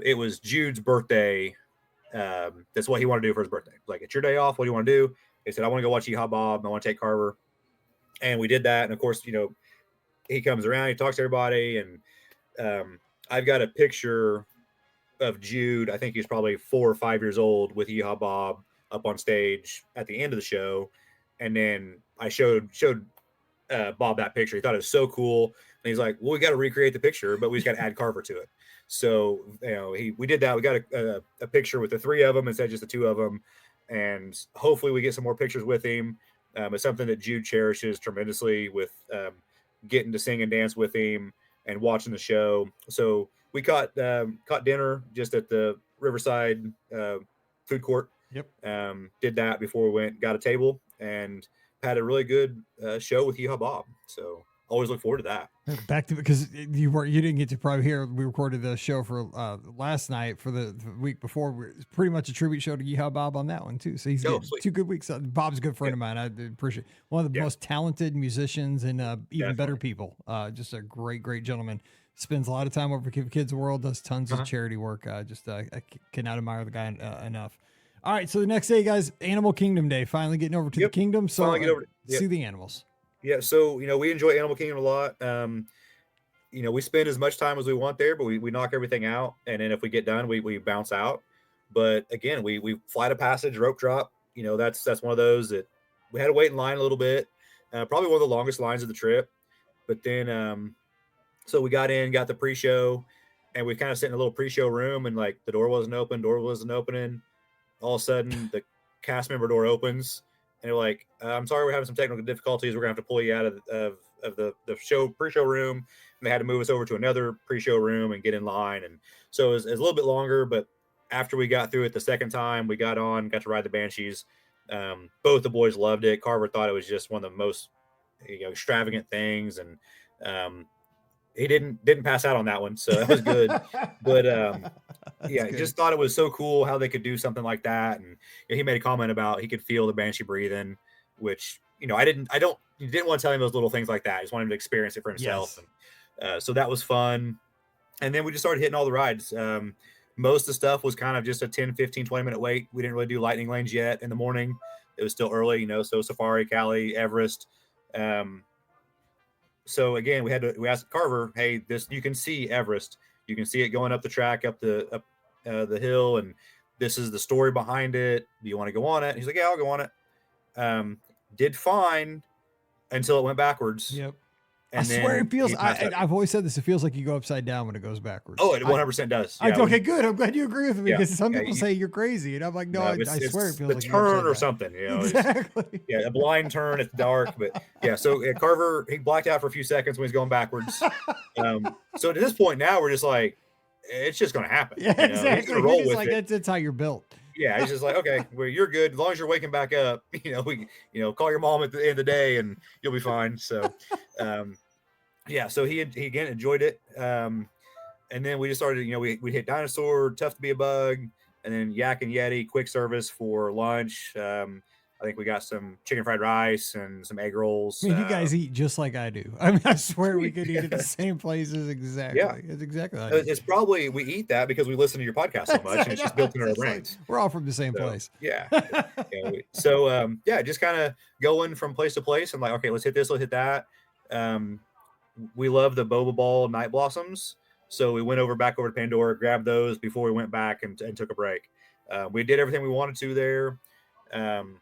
it was Jude's birthday. That's what he wanted to do for his birthday. Like, it's your day off. What do you want to do? He said, I want to go watch Yeehaw Bob. I want to take Carver. And we did that. And of course, he comes around, he talks to everybody. And I've got a picture of Jude. I think he's probably 4 or 5 years old with Yeehaw Bob up on stage at the end of the show. And then I showed Bob that picture. He thought it was so cool. And he's like, well, we got to recreate the picture, but we just got to add Carver to it. So, we did that. We got a picture with the 3 of them instead of just the 2 of them. And hopefully we get some more pictures with him. It's something that Jude cherishes tremendously, with getting to sing and dance with him and watching the show. So we caught dinner just at the Riverside food court. Yep. Did that before we went, got a table, and had a really good show with Yeehaw Bob. So always look forward to that. Back to, because you didn't get to probably hear, we recorded the show for last night for the week before. It's pretty much a tribute show to Yeehaw Bob on that one too. So he's getting 2 good weeks. Bob's a good friend of mine. I appreciate, one of the most talented musicians and even better people. Just a great gentleman. Spends a lot of time over at Kids World. Does tons of charity work. I cannot admire the guy enough. All right, so the next day, guys, Animal Kingdom Day. Finally getting over to the kingdom. So see the animals. Yeah, so we enjoy Animal Kingdom a lot. We spend as much time as we want there, but we knock everything out, and then if we get done, we bounce out. But again, we flight of passage, rope drop. That's one of those that we had to wait in line a little bit. Probably one of the longest lines of the trip. But then, so we got the pre-show, and we kind of sit in a little pre-show room, and like the door wasn't opening. All of a sudden, the cast member door opens. And they're like, I'm sorry, we're having some technical difficulties. We're going to have to pull you out of the pre-show room. And they had to move us over to another pre-show room and get in line. And so it was a little bit longer. But after we got through it the second time, we got to ride the Banshees. Both the boys loved it. Carver thought it was just one of the most extravagant things. And he didn't pass out on that one. So that was good. But just thought it was so cool how they could do something like that. And he made a comment about he could feel the Banshee breathing, which I didn't want to tell him those little things like that. I just wanted him to experience it for himself. Yes. And so that was fun. And then we just started hitting all the rides. Most of the stuff was kind of just a 10, 15, 20-minute wait. We didn't really do lightning lanes yet in the morning. It was still early, so Safari, Cali, Everest. So again, we asked Carver, hey, you can see Everest. You can see it going up the track, up the hill, and this is the story behind it. Do you want to go on it? He's like, yeah, I'll go on it. Did fine until it went backwards. Yep. And I swear it feels, I've always said this, it feels like you go upside down when it goes backwards. Oh, it 100% does. Yeah, okay, good. I'm glad you agree with me, because some people say you're crazy. And I'm like, no, I swear it feels like a turn or something. Exactly. A blind turn. It's dark. But yeah, so Carver, he blacked out for a few seconds when he's going backwards. So to this point now, we're just like, it's just going to happen. Yeah, exactly. He's roll with it. That's how you're built. Yeah, he's just like, okay, well, you're good as long as you're waking back up. Call your mom at the end of the day and you'll be fine. So, yeah, so he again enjoyed it. And then we just started, we hit Dinosaur, Tough to Be a Bug, and then Yak and Yeti, quick service for lunch. I think we got some chicken fried rice and some egg rolls. I mean, you guys eat just like I do. I mean, I swear we could eat at the Yeah. same places Yeah. exactly. It's exactly like It's probably we eat that because we listen to your podcast so much, and it's just built into our It's like, brains. we're all from the same So place. yeah, yeah, just kind of going from place to place. I'm like, okay, let's hit this, let's hit that. Um, we love the Boba Ball Night Blossoms, so we went back over to Pandora, grabbed those before we went back and took a break. We did everything we wanted to there. Um,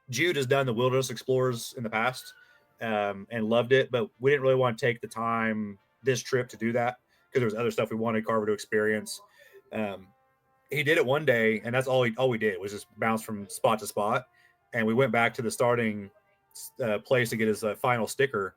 Jude has done the Wilderness Explorers in the past and loved it, but we didn't really want to take the time this trip to do that because there was other stuff we wanted Carver to experience. He did it one day, and that's all we did was just bounce from spot to spot. And we went back to the starting place to get his final sticker,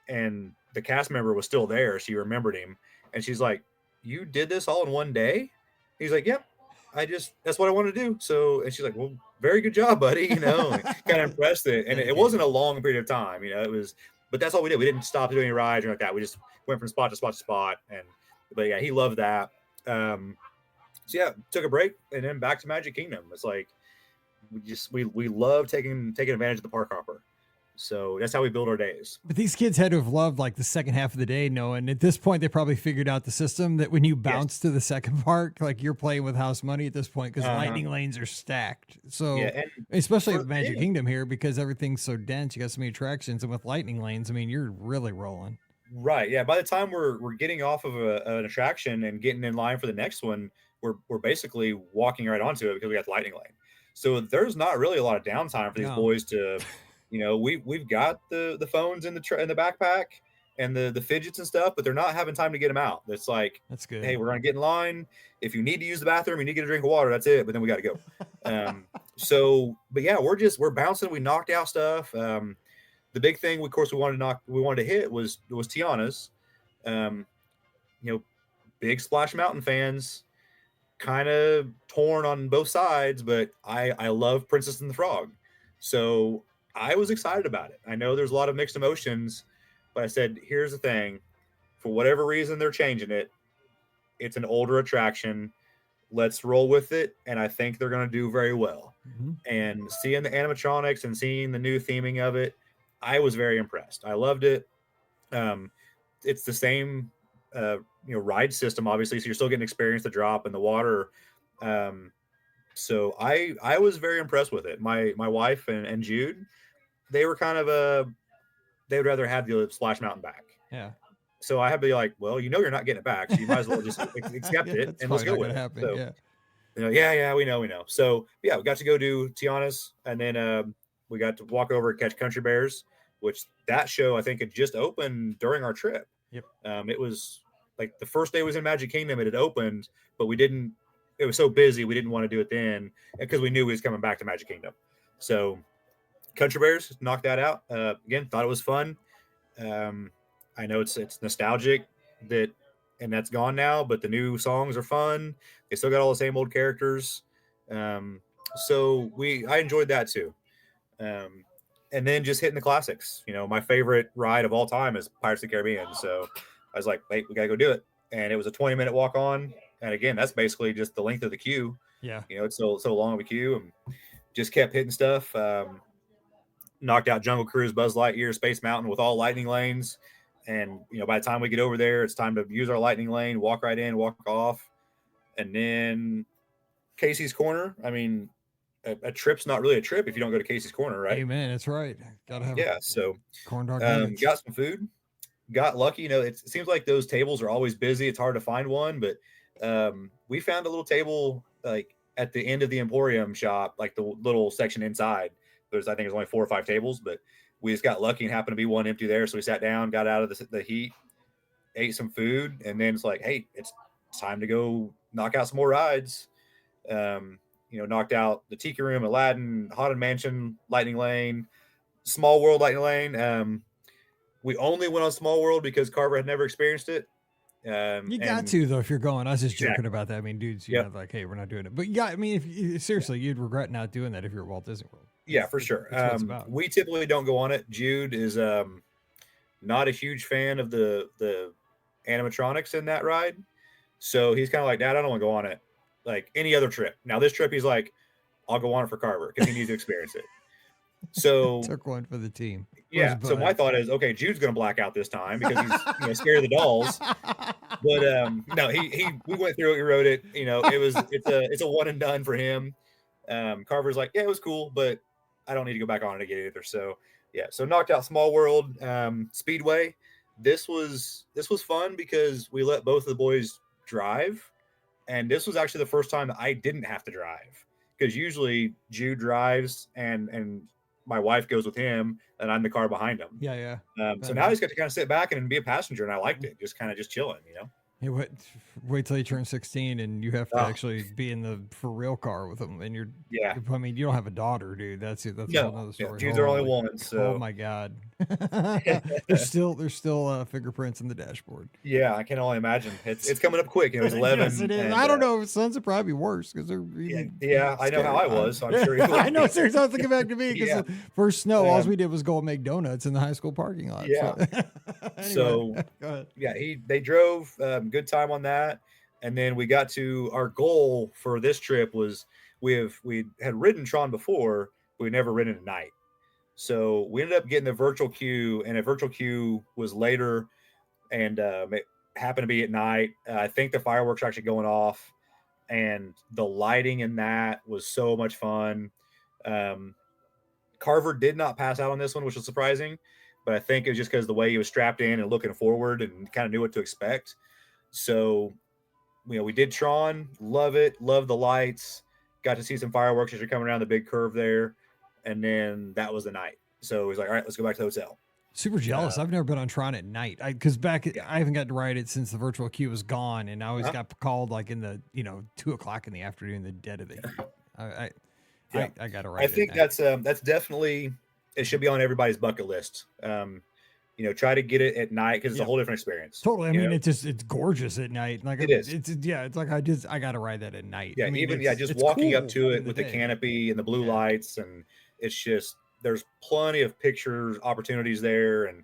and the cast member was still there. She remembered him, and she's like, "You did this all in one day?" He's like, "Yep, that's what I wanted to do." So, and she's like, "Well, very good job, buddy." Kind of impressed it, and it wasn't a long period of time. It was, but that's all we did. We didn't stop to do any rides or like that. We just went from spot to spot to spot, but yeah, he loved that. So yeah, took a break and then back to Magic Kingdom. It's like we love taking advantage of the park hopper. So that's how we build our days. But these kids had to have loved like the second half of the day, knowing at this point they probably figured out the system that when you bounce to the second park, like you're playing with house money at this point because lightning lanes are stacked. So Yeah, especially with Magic Kingdom here, because everything's so dense, you got so many attractions, and with lightning lanes, I mean, you're really rolling. Right. Yeah. By the time we're getting off of an attraction and getting in line for the next one, we're basically walking right onto it because we got the lightning lane. So there's not really a lot of downtime for these boys to, we've got the phones in the backpack and the fidgets and stuff, but they're not having time to get them out. It's like, that's good. Hey, we're gonna get in line. If you need to use the bathroom, you need to get a drink of water. That's it. But then we got to go. But yeah, we're bouncing. We knocked out stuff. The big thing, of course, we wanted to hit was Tiana's. Big Splash Mountain fans, kind of torn on both sides, but I love Princess and the Frog, so I was excited about it. I know there's a lot of mixed emotions, but I said, here's the thing: for whatever reason they're changing it, it's an older attraction. Let's roll with it, and I think they're going to do very well. Mm-hmm. And seeing the animatronics and seeing the new theming of it, I was very impressed. I loved it. It's the same, ride system, obviously, so you're still getting experience the drop and the water. So I was very impressed with it. My wife and Jude, they were kind of they would rather have the Splash Mountain back. Yeah. So I had to be like, well, you're not getting it back, so you might as well just accept it and let's go with it. So, yeah, we know. So yeah, we got to go do Tiana's, and then we got to walk over and catch Country Bears, which that show I think had just opened during our trip. Yep. It was like the first day was in Magic Kingdom. It had opened, but it was so busy we didn't want to do it then because we knew we was coming back to Magic Kingdom. So Country Bears knocked that out. Again, thought it was fun. I know it's nostalgic and that's gone now, but the new songs are fun. They still got all the same old characters. So I enjoyed that too. And then just hitting the classics. My favorite ride of all time is Pirates of the Caribbean. So I was like, wait, we got to go do it. And it was a 20-minute walk on. And again, that's basically just the length of the queue. Yeah. It's so long of a queue, and just kept hitting stuff. Knocked out Jungle Cruise, Buzz Lightyear, Space Mountain with all lightning lanes. And, by the time we get over there, it's time to use our lightning lane, walk right in, walk off. And then Casey's Corner. I mean, a trip's not really a trip if you don't go to Casey's Corner, right? Amen. That's right. Gotta have so corn dog. Got some food, got lucky. It seems like those tables are always busy. It's hard to find one, but we found a little table like at the end of the Emporium shop, like the little section inside. I think there's only 4 or 5 tables, but we just got lucky and happened to be one empty there. So we sat down, got out of the heat, ate some food, and then it's like, hey, it's time to go knock out some more rides. Knocked out the Tiki Room, Aladdin, Haunted Mansion, Lightning Lane, Small World Lightning Lane. We only went on Small World because Carver had never experienced it. You got to though if you're going. I was just joking about that. I mean, dudes, you know, like, hey, we're not doing it. But yeah, I mean, if seriously, you'd regret not doing that if you're at Walt Disney World. Yeah, for sure. We typically don't go on it. Jude is not a huge fan of the animatronics in that ride. So he's kind of like, Dad, I don't want to go on it like any other trip. Now this trip, he's like, I'll go on it for Carver because he needs to experience it. So Took one for the team. yeah. So my thought is, okay, Jude's gonna black out this time because he's scared of the dolls. But no, we went through it, we wrote it. It's a one and done for him. Carver's like, yeah, it was cool, but I don't need to go back on it again either. So yeah, so knocked out Small World, Speedway. This was fun because we let both of the boys drive, and this was actually the first time that I didn't have to drive because usually Jude drives and my wife goes with him and I'm the car behind him. Yeah. So now he's got to kind of sit back and be a passenger, and I liked it. Just chilling, Hey, wait till you turn 16 and you have to actually be in the for real car with them. And I mean, you don't have a daughter, dude. That's another story. Yeah, Jude's our only one. So oh my God, there's still fingerprints in the dashboard. Yeah, I can only imagine. It's coming up quick. He's 11. Yes, it is. And, I don't know. Sons would probably be worse because they're yeah. I know how I was, so I'm sure. I know. Seriously, I was thinking back to me because the first snow, all we did was go and make donuts in the high school parking lot. Yeah. So, anyway, go ahead. Yeah, they drove. Good time on that, and then we got to our goal for this trip was we had ridden Tron before, but we never ridden at night. So we ended up getting the virtual queue, and a virtual queue was later, and it happened to be at night. I think the fireworks are actually going off, and the lighting in that was so much fun. Carver did not pass out on this one, which was surprising, but I think it was just because the way he was strapped in and looking forward and kind of knew what to expect. So, we did Tron, love it, love the lights, got to see some fireworks as you're coming around the big curve there, and then that was the night. So he's like, all right, let's go back to the hotel. Super jealous. I've never been on Tron at night because I haven't got to ride it since the virtual queue was gone, and I always got called like in the 2:00 in the afternoon, the dead of the heat. I got to ride. I think that's definitely, it should be on everybody's bucket list. Try to get it at night because it's a whole different experience. Totally. I mean, it's gorgeous at night. Like it is. It's like I got to ride that at night. Yeah. I mean, just walking up to it with the canopy and the blue lights, and it's just, there's plenty of pictures opportunities there, and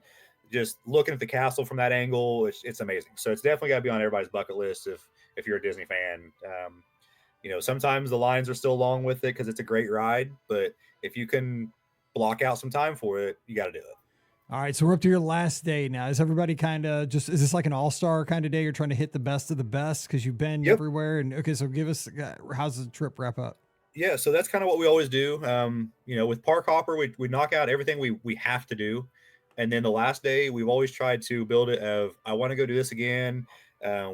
just looking at the castle from that angle, it's amazing. So it's definitely got to be on everybody's bucket list if you're a Disney fan. Sometimes the lines are still long with it because it's a great ride, but if you can block out some time for it, you got to do it. All right, so we're up to your last day now. Is everybody is this like an all-star kind of day? You're trying to hit the best of the best because you've been everywhere. And okay, so give us, how's the trip wrap up? Yeah, so that's kind of what we always do. With Park Hopper, we knock out everything we have to do. And then the last day, we've always tried to build it of, I want to go do this again.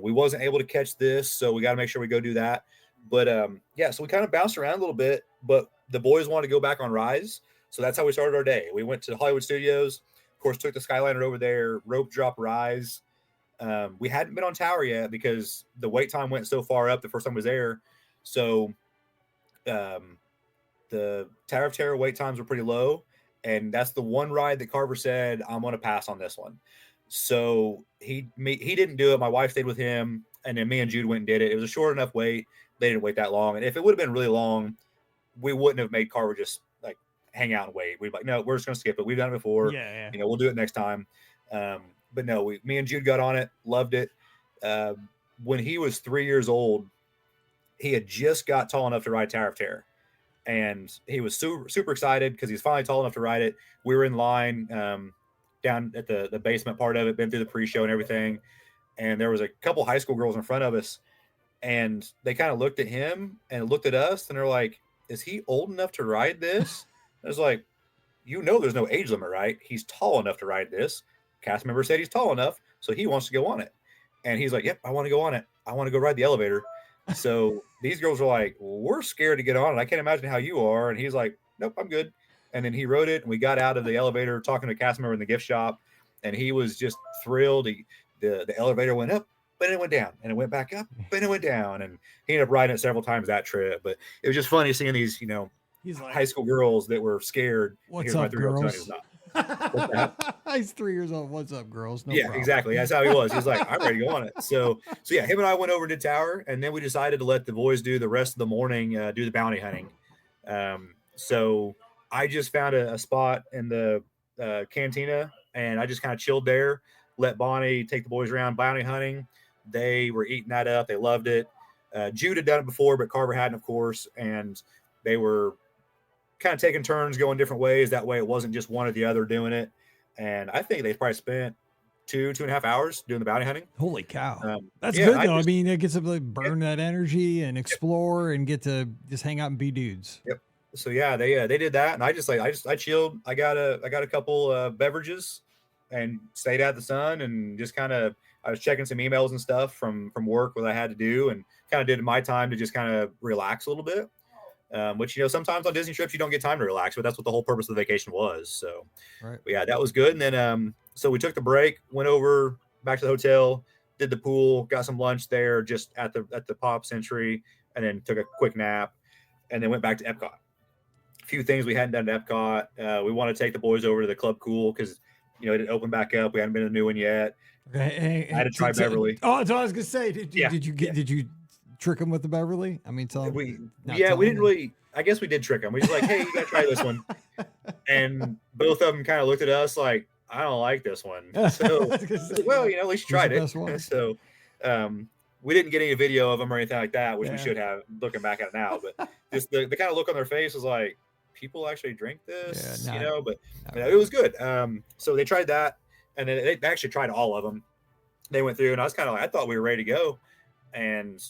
We wasn't able to catch this, so we got to make sure we go do that. But so we kind of bounced around a little bit, but the boys wanted to go back on Rise. So that's how we started our day. We went to Hollywood Studios, of course, took the Skyliner over there, rope drop Rise. We hadn't been on Tower yet because the wait time went so far up the first time I was there. So the Tower of Terror wait times were pretty low. And that's the one ride that Carver said, I'm going to pass on this one. So he didn't do it. My wife stayed with him, and then me and Jude went and did it. It was a short enough wait. They didn't wait that long. And if it would have been really long, we wouldn't have made Carver just like hang out and wait. We'd be like, no, we're just going to skip it. We've done it before. Yeah. We'll do it next time. But no, me and Jude got on it, loved it. When he was 3 years old, he had just got tall enough to ride Tower of Terror. And he was super, super excited because he's finally tall enough to ride it. We were in line down at the basement part of it, been through the pre-show and everything. And there was a couple high school girls in front of us. And they kind of looked at him and looked at us. And they're like, is he old enough to ride this? I was like, there's no age limit, right? He's tall enough to ride this. Cast member said he's tall enough, so he wants to go on it. And he's like, yep, I want to go on it. I want to go ride the elevator. So these girls are like, we're scared to get on it. I can't imagine how you are. And he's like, nope, I'm good. And then he rode it, and we got out of the elevator talking to a cast member in the gift shop, and he was just thrilled. The elevator went up, but it went down, and it went back up, but it went down. And he ended up riding it several times that trip. But it was just funny seeing these, He's like, high school girls that were scared. What's up, girls? He's 3 years old. What's up, girls? No problem. Exactly. That's how he was. He's like, I'm ready to go on it. So yeah, him and I went over to Tower, and then we decided to let the boys do the rest of the morning, do the bounty hunting. So I just found a spot in the cantina and I just kind of chilled there, let Bonnie take the boys around bounty hunting. They were eating that up. They loved it. Jude had done it before, but Carver hadn't, of course, and they were kind of taking turns going different ways. That way it wasn't just one or the other doing it. And I think they probably spent 2.5 hours doing the bounty hunting. Holy cow. That's yeah, good though. I mean, it gets to like burn that energy and explore and get to just hang out and be dudes. Yep. So yeah, they did that, and I chilled. I got a couple beverages and stayed out the sun and just kind of I was checking some emails and stuff from work what I had to do, and kind of did my time to just kind of relax a little bit. Which, you know, sometimes on Disney trips you don't get time to relax, but that's what the whole purpose of the vacation was. So right. But yeah, that was good. And then so we took the break, went over back to the hotel, did the pool, got some lunch there just at the Pop Century, and then took a quick nap, and then went back to Epcot. A few things we hadn't done at Epcot. We want to take the boys over to the Club Cool because, you know, it didn't open back up. We hadn't been to the new one yet. Okay. I had to try Beverly. Oh, that's what I was gonna say. Did you trick them with the Beverly? I mean, tell them. We didn't really. I guess we did trick them. We was like, "Hey, you gotta try this one," and both of them kind of looked at us like, "I don't like this one." So, well, you know, at least you tried it. So, we didn't get any video of them or anything like that, which we should have. Looking back at it now, but just the kind of look on their face was like, "People actually drink this," you know. But it was good. So they tried that, and then they actually tried all of them. They went through, and I was kind of like, I thought we were ready to go, and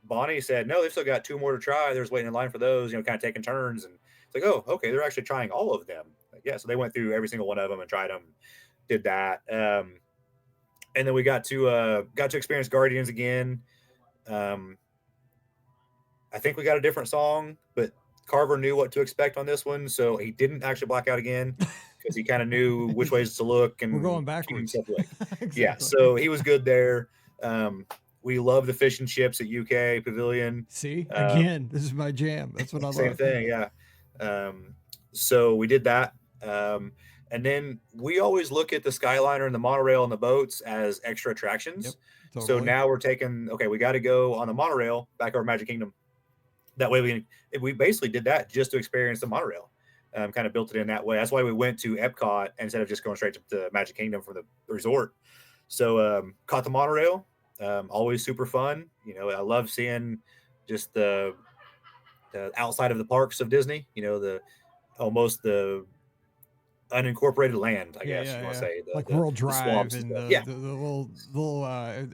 Bonnie said, no, they've still got 2 more to try. They're just waiting in line for those, you know, kind of taking turns. And it's like, oh, okay, they're actually trying all of them. Like, yeah, so they went through every single one of them and tried them, did that. And then we got to experience Guardians again. I think we got a different song, but Carver knew what to expect on this one, so he didn't actually black out again because he kind of knew which ways to look. And we're going backwards. Exactly. Yeah, so he was good there. We love the fish and chips at UK Pavilion. See, again, this is my jam. That's what I love. Same thing, yeah. So we did that. And then we always look at the Skyliner and the monorail and the boats as extra attractions. Yep, totally. So now we got to go on the monorail back over Magic Kingdom. That way we basically did that just to experience the monorail. Kind of built it in that way. That's why we went to Epcot instead of just going straight to Magic Kingdom from the resort. So caught the monorail. Always super fun. You know, I love seeing just the outside of the parks of Disney, you know, almost the unincorporated land, I guess you want to say. Like World Drive and the little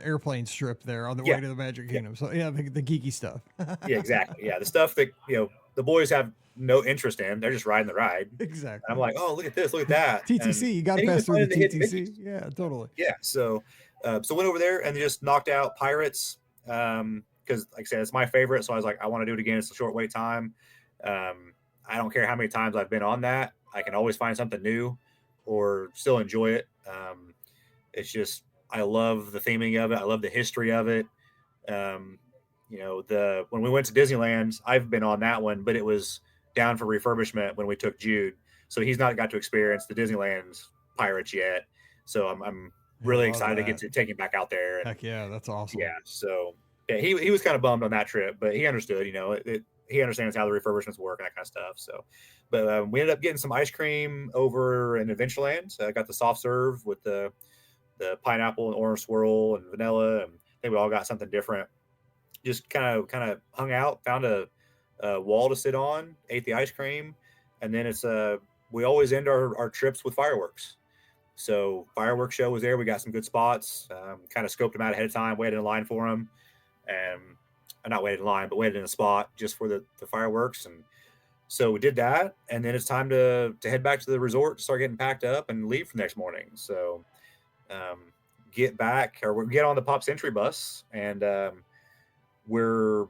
airplane strip there on the way to the Magic Kingdom. So the geeky stuff. Yeah, exactly. Yeah, the stuff that, you know, the boys have no interest in. They're just riding the ride. Exactly. And I'm like, oh, look at this, look at that. TTC, you got to pass through the TTC. Yeah, totally. Yeah, so went over there and just knocked out Pirates because, like I said, it's my favorite. So I was like, I want to do it again. It's a short wait time. I don't care how many times I've been on that. I can always find something new or still enjoy it. It's just, I love the theming of it. I love the history of it. You know, when we went to Disneyland, I've been on that one, but it was down for refurbishment when we took Jude. So he's not got to experience the Disneyland Pirates yet. So I'm really excited to get to take him back out there. And, heck yeah, that's awesome. Yeah, so yeah, he was kind of bummed on that trip, but he understood. You know, he understands how the refurbishments work and that kind of stuff. So, but we ended up getting some ice cream over in Adventureland. I got the soft serve with the pineapple and orange swirl and vanilla, and I think we all got something different. Just kind of hung out, found a wall to sit on, ate the ice cream, and then we always end our trips with fireworks. So fireworks show was there. We got some good spots. Kind of scoped them out ahead of time, waited in line for them, and not waited in line, but waited in a spot just for the fireworks. And so we did that, and then it's time to head back to the resort, start getting packed up, and leave for the next morning. So get on the Pop Century bus, and we're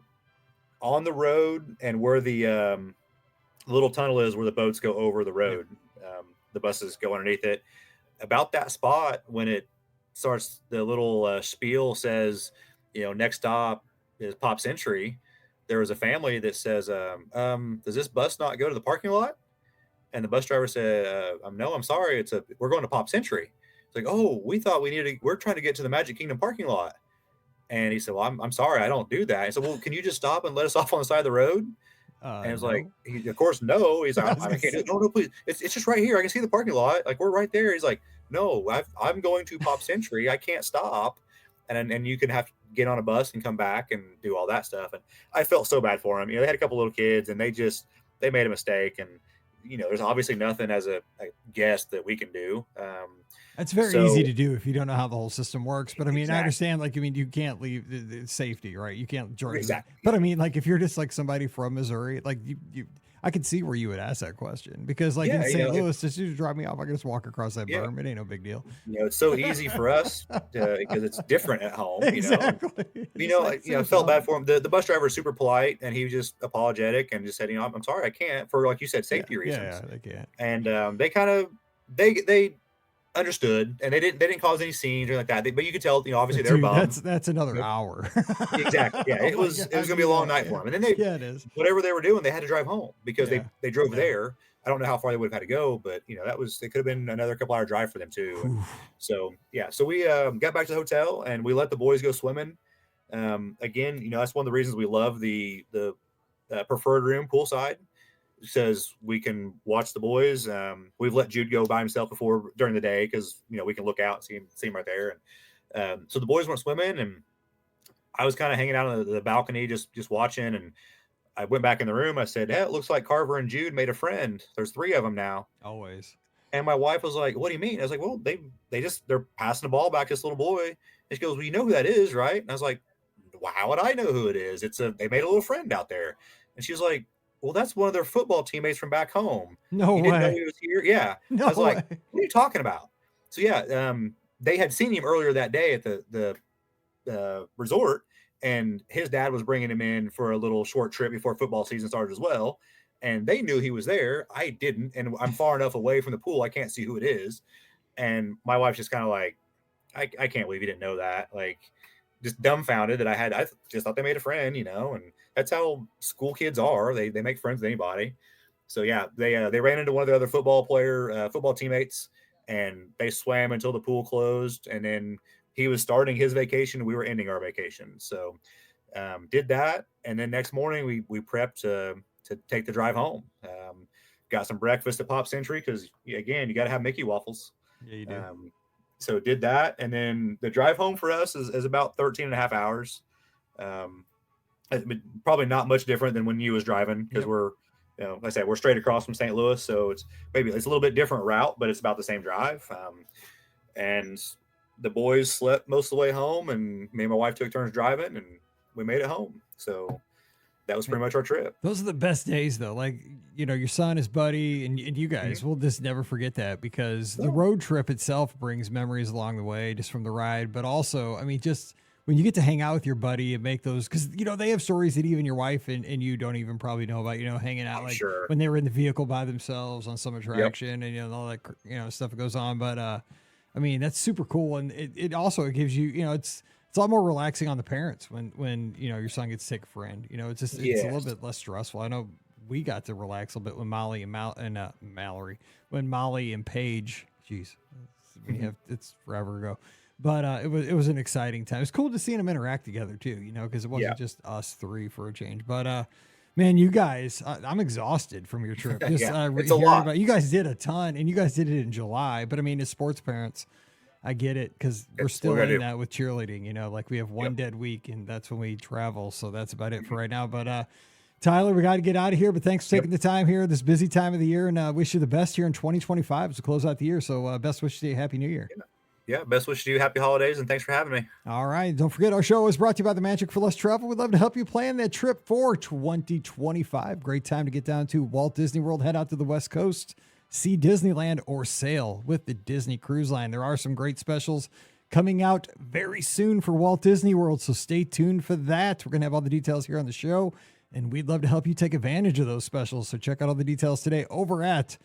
on the road, and where the little tunnel is where the boats go over the road. The buses go underneath it. About that spot, when it starts, the little spiel says, you know, next stop is Pop Century. There was a family that says, does this bus not go to the parking lot? And the bus driver said, no, I'm sorry. We're going to Pop Century. It's like, oh, we're trying to get to the Magic Kingdom parking lot. And he said, well, I'm sorry, I don't do that. I said, well, can you just stop and let us off on the side of the road? And it's like, of course, no. He's like, I can't do it. No, please. It's just right here. I can see the parking lot. Like, we're right there. He's like, no, I'm going to Pop Century. I can't stop. And you can have to get on a bus and come back and do all that stuff. And I felt so bad for them. They had a couple little kids and they made a mistake. And, there's obviously nothing as a guest that we can do. It's very easy to do if you don't know how the whole system works. But I mean, Exactly. I understand, like, you can't leave the safety, right? You can't join. Exactly. But I mean, like, if you're just like somebody from Missouri, like I could see where you would ask that question, because like in St. Louis, just you drive me off, I can just walk across that berm. It ain't no big deal. It's so easy for us because it's different at home. Exactly. I felt bad for him. The bus driver was super polite, and he was just apologetic and just said, I'm sorry, I can't, for, like you said, safety reasons. Yeah, they can't. And they kind of they understood, and they didn't cause any scenes or like that. But you could tell, obviously they're bummed. That's another hour. Exactly. Yeah, it was gonna be a long night for them. And then it is. Whatever they were doing, they had to drive home because they drove there. I don't know how far they would have had to go, but it could have been another couple hour drive for them too. So we got back to the hotel and we let the boys go swimming. Again, that's one of the reasons we love the preferred room poolside. Says we can watch the boys. We've let Jude go by himself before during the day because we can look out and see him right there. And so the boys went swimming, and I was kind of hanging out on the balcony just watching. And I went back in the room. I said, "Hey, it looks like Carver and Jude made a friend. There's 3 of them now." Always. And my wife was like, "What do you mean?" I was like, "Well, they're passing the ball back to this little boy." And she goes, "Well, you know who that is, right?" And I was like, "Well, how would I know who it is? They made a little friend out there." And she was like, "Well, that's one of their football teammates from back home." No you way. Didn't know he was here? Yeah. No I was like, way. "What are you talking about?" So they had seen him earlier that day at the resort, and his dad was bringing him in for a little short trip before football season started as well. And they knew he was there. I didn't, and I'm far enough away from the pool, I can't see who it is. And my wife's just kind of like, I can't believe you didn't know that. Like, just dumbfounded that I just thought they made a friend, and that's how school kids are. They make friends with anybody. So they ran into one of the other football teammates, and they swam until the pool closed. And then he was starting his vacation. We were ending our vacation. So did that. And then next morning we prepped to take the drive home. Got some breakfast at Pop Century because, again, you got to have Mickey waffles. Yeah, you do. So did that. And then the drive home for us is about 13 and a half hours. Probably not much different than when you was driving because we're, like I said, we're straight across from St. Louis. So it's a little bit different route, but it's about the same drive. And the boys slept most of the way home, and me and my wife took turns driving, and we made it home. So that was pretty much our trip. Those are the best days, though. Like, your son, his buddy, and you guys will just never forget that, because the road trip itself brings memories along the way just from the ride. But also, I mean, just when you get to hang out with your buddy and make those, because, they have stories that even your wife and you don't even probably know about, hanging out, like when they were in the vehicle by themselves on some attraction and, all that, stuff that goes on. But, I mean, that's super cool. And it also gives you, it's a lot more relaxing on the parents when your son gets to take a friend. It's just it's a little bit less stressful. I know we got to relax a little bit when Molly and Mallory, when Molly and Paige, it's forever ago, but it was an exciting time. It's cool to see them interact together too, because it wasn't just us 3 for a change. But man, you guys, I'm exhausted from your trip. Just it's a lot. You guys did a ton, and you guys did it in July. But I mean, as sports parents, I get it, because we're still in that with cheerleading. Like we have one dead week, and that's when we travel. So that's about it for right now. But Tyler, we got to get out of here. But thanks for taking the time here, this busy time of the year, and wish you the best here in 2025 as we close out the year. So best wishes to you. Happy New Year. Yeah, best wishes to you. Happy holidays, and thanks for having me. All right. Don't forget, our show is brought to you by the Magic for Less Travel. We'd love to help you plan that trip for 2025. Great time to get down to Walt Disney World, head out to the West Coast, see Disneyland, or sail with the Disney Cruise Line. There are some great specials coming out very soon for Walt Disney World, so stay tuned for that. We're going to have all the details here on the show, and we'd love to help you take advantage of those specials. So check out all the details today over at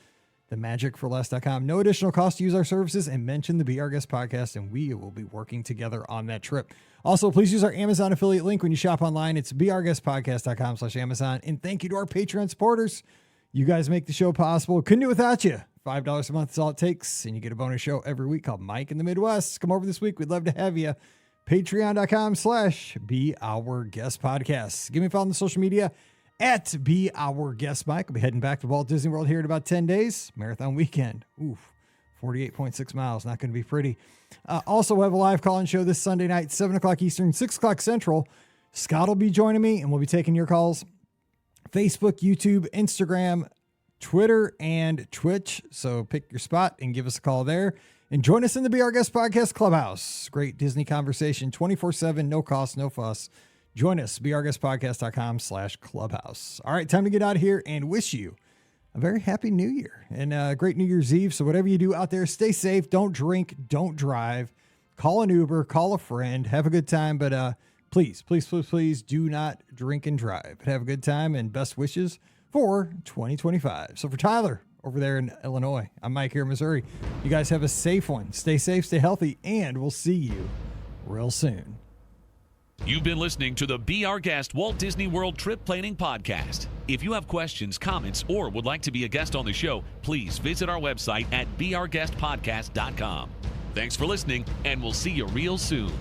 themagicforless.com. No additional cost to use our services, and mention the Be Our Guest podcast, and we will be working together on that trip. Also, please use our Amazon affiliate link when you shop online. It's beourguestpodcast.com/Amazon. And thank you to our Patreon supporters. You guys make the show possible. Couldn't do it without you. $5 a month is all it takes, and you get a bonus show every week called Mike in the Midwest. Come over this week. We'd love to have you. Patreon.com/Be Our Guest Podcast. Give me a follow on the social media at Be Our Guest Mike. I'll be heading back to Walt Disney World here in about 10 days. Marathon weekend. Oof. 48.6 miles. Not going to be pretty. Also, we have a live call-in show this Sunday night, 7 o'clock Eastern, 6 o'clock Central. Scott will be joining me, and we'll be taking your calls. Facebook, YouTube, Instagram, Twitter, and Twitch. So pick your spot and give us a call there. And join us in the Be Our Guest Podcast Clubhouse. Great Disney conversation, 24/7, no cost, no fuss. Join us, beourguestpodcast.com/clubhouse. All right, time to get out of here and wish you a very happy New Year and a great New Year's Eve. So whatever you do out there, stay safe. Don't drink. Don't drive. Call an Uber. Call a friend. Have a good time. But please, please, please, please do not drink and drive. But have a good time and best wishes for 2025. So for Tyler over there in Illinois, I'm Mike here in Missouri. You guys have a safe one. Stay safe, stay healthy, and we'll see you real soon. You've been listening to the Be Our Guest Walt Disney World Trip Planning Podcast. If you have questions, comments, or would like to be a guest on the show, please visit our website at beourguestpodcast.com. Thanks for listening, and we'll see you real soon.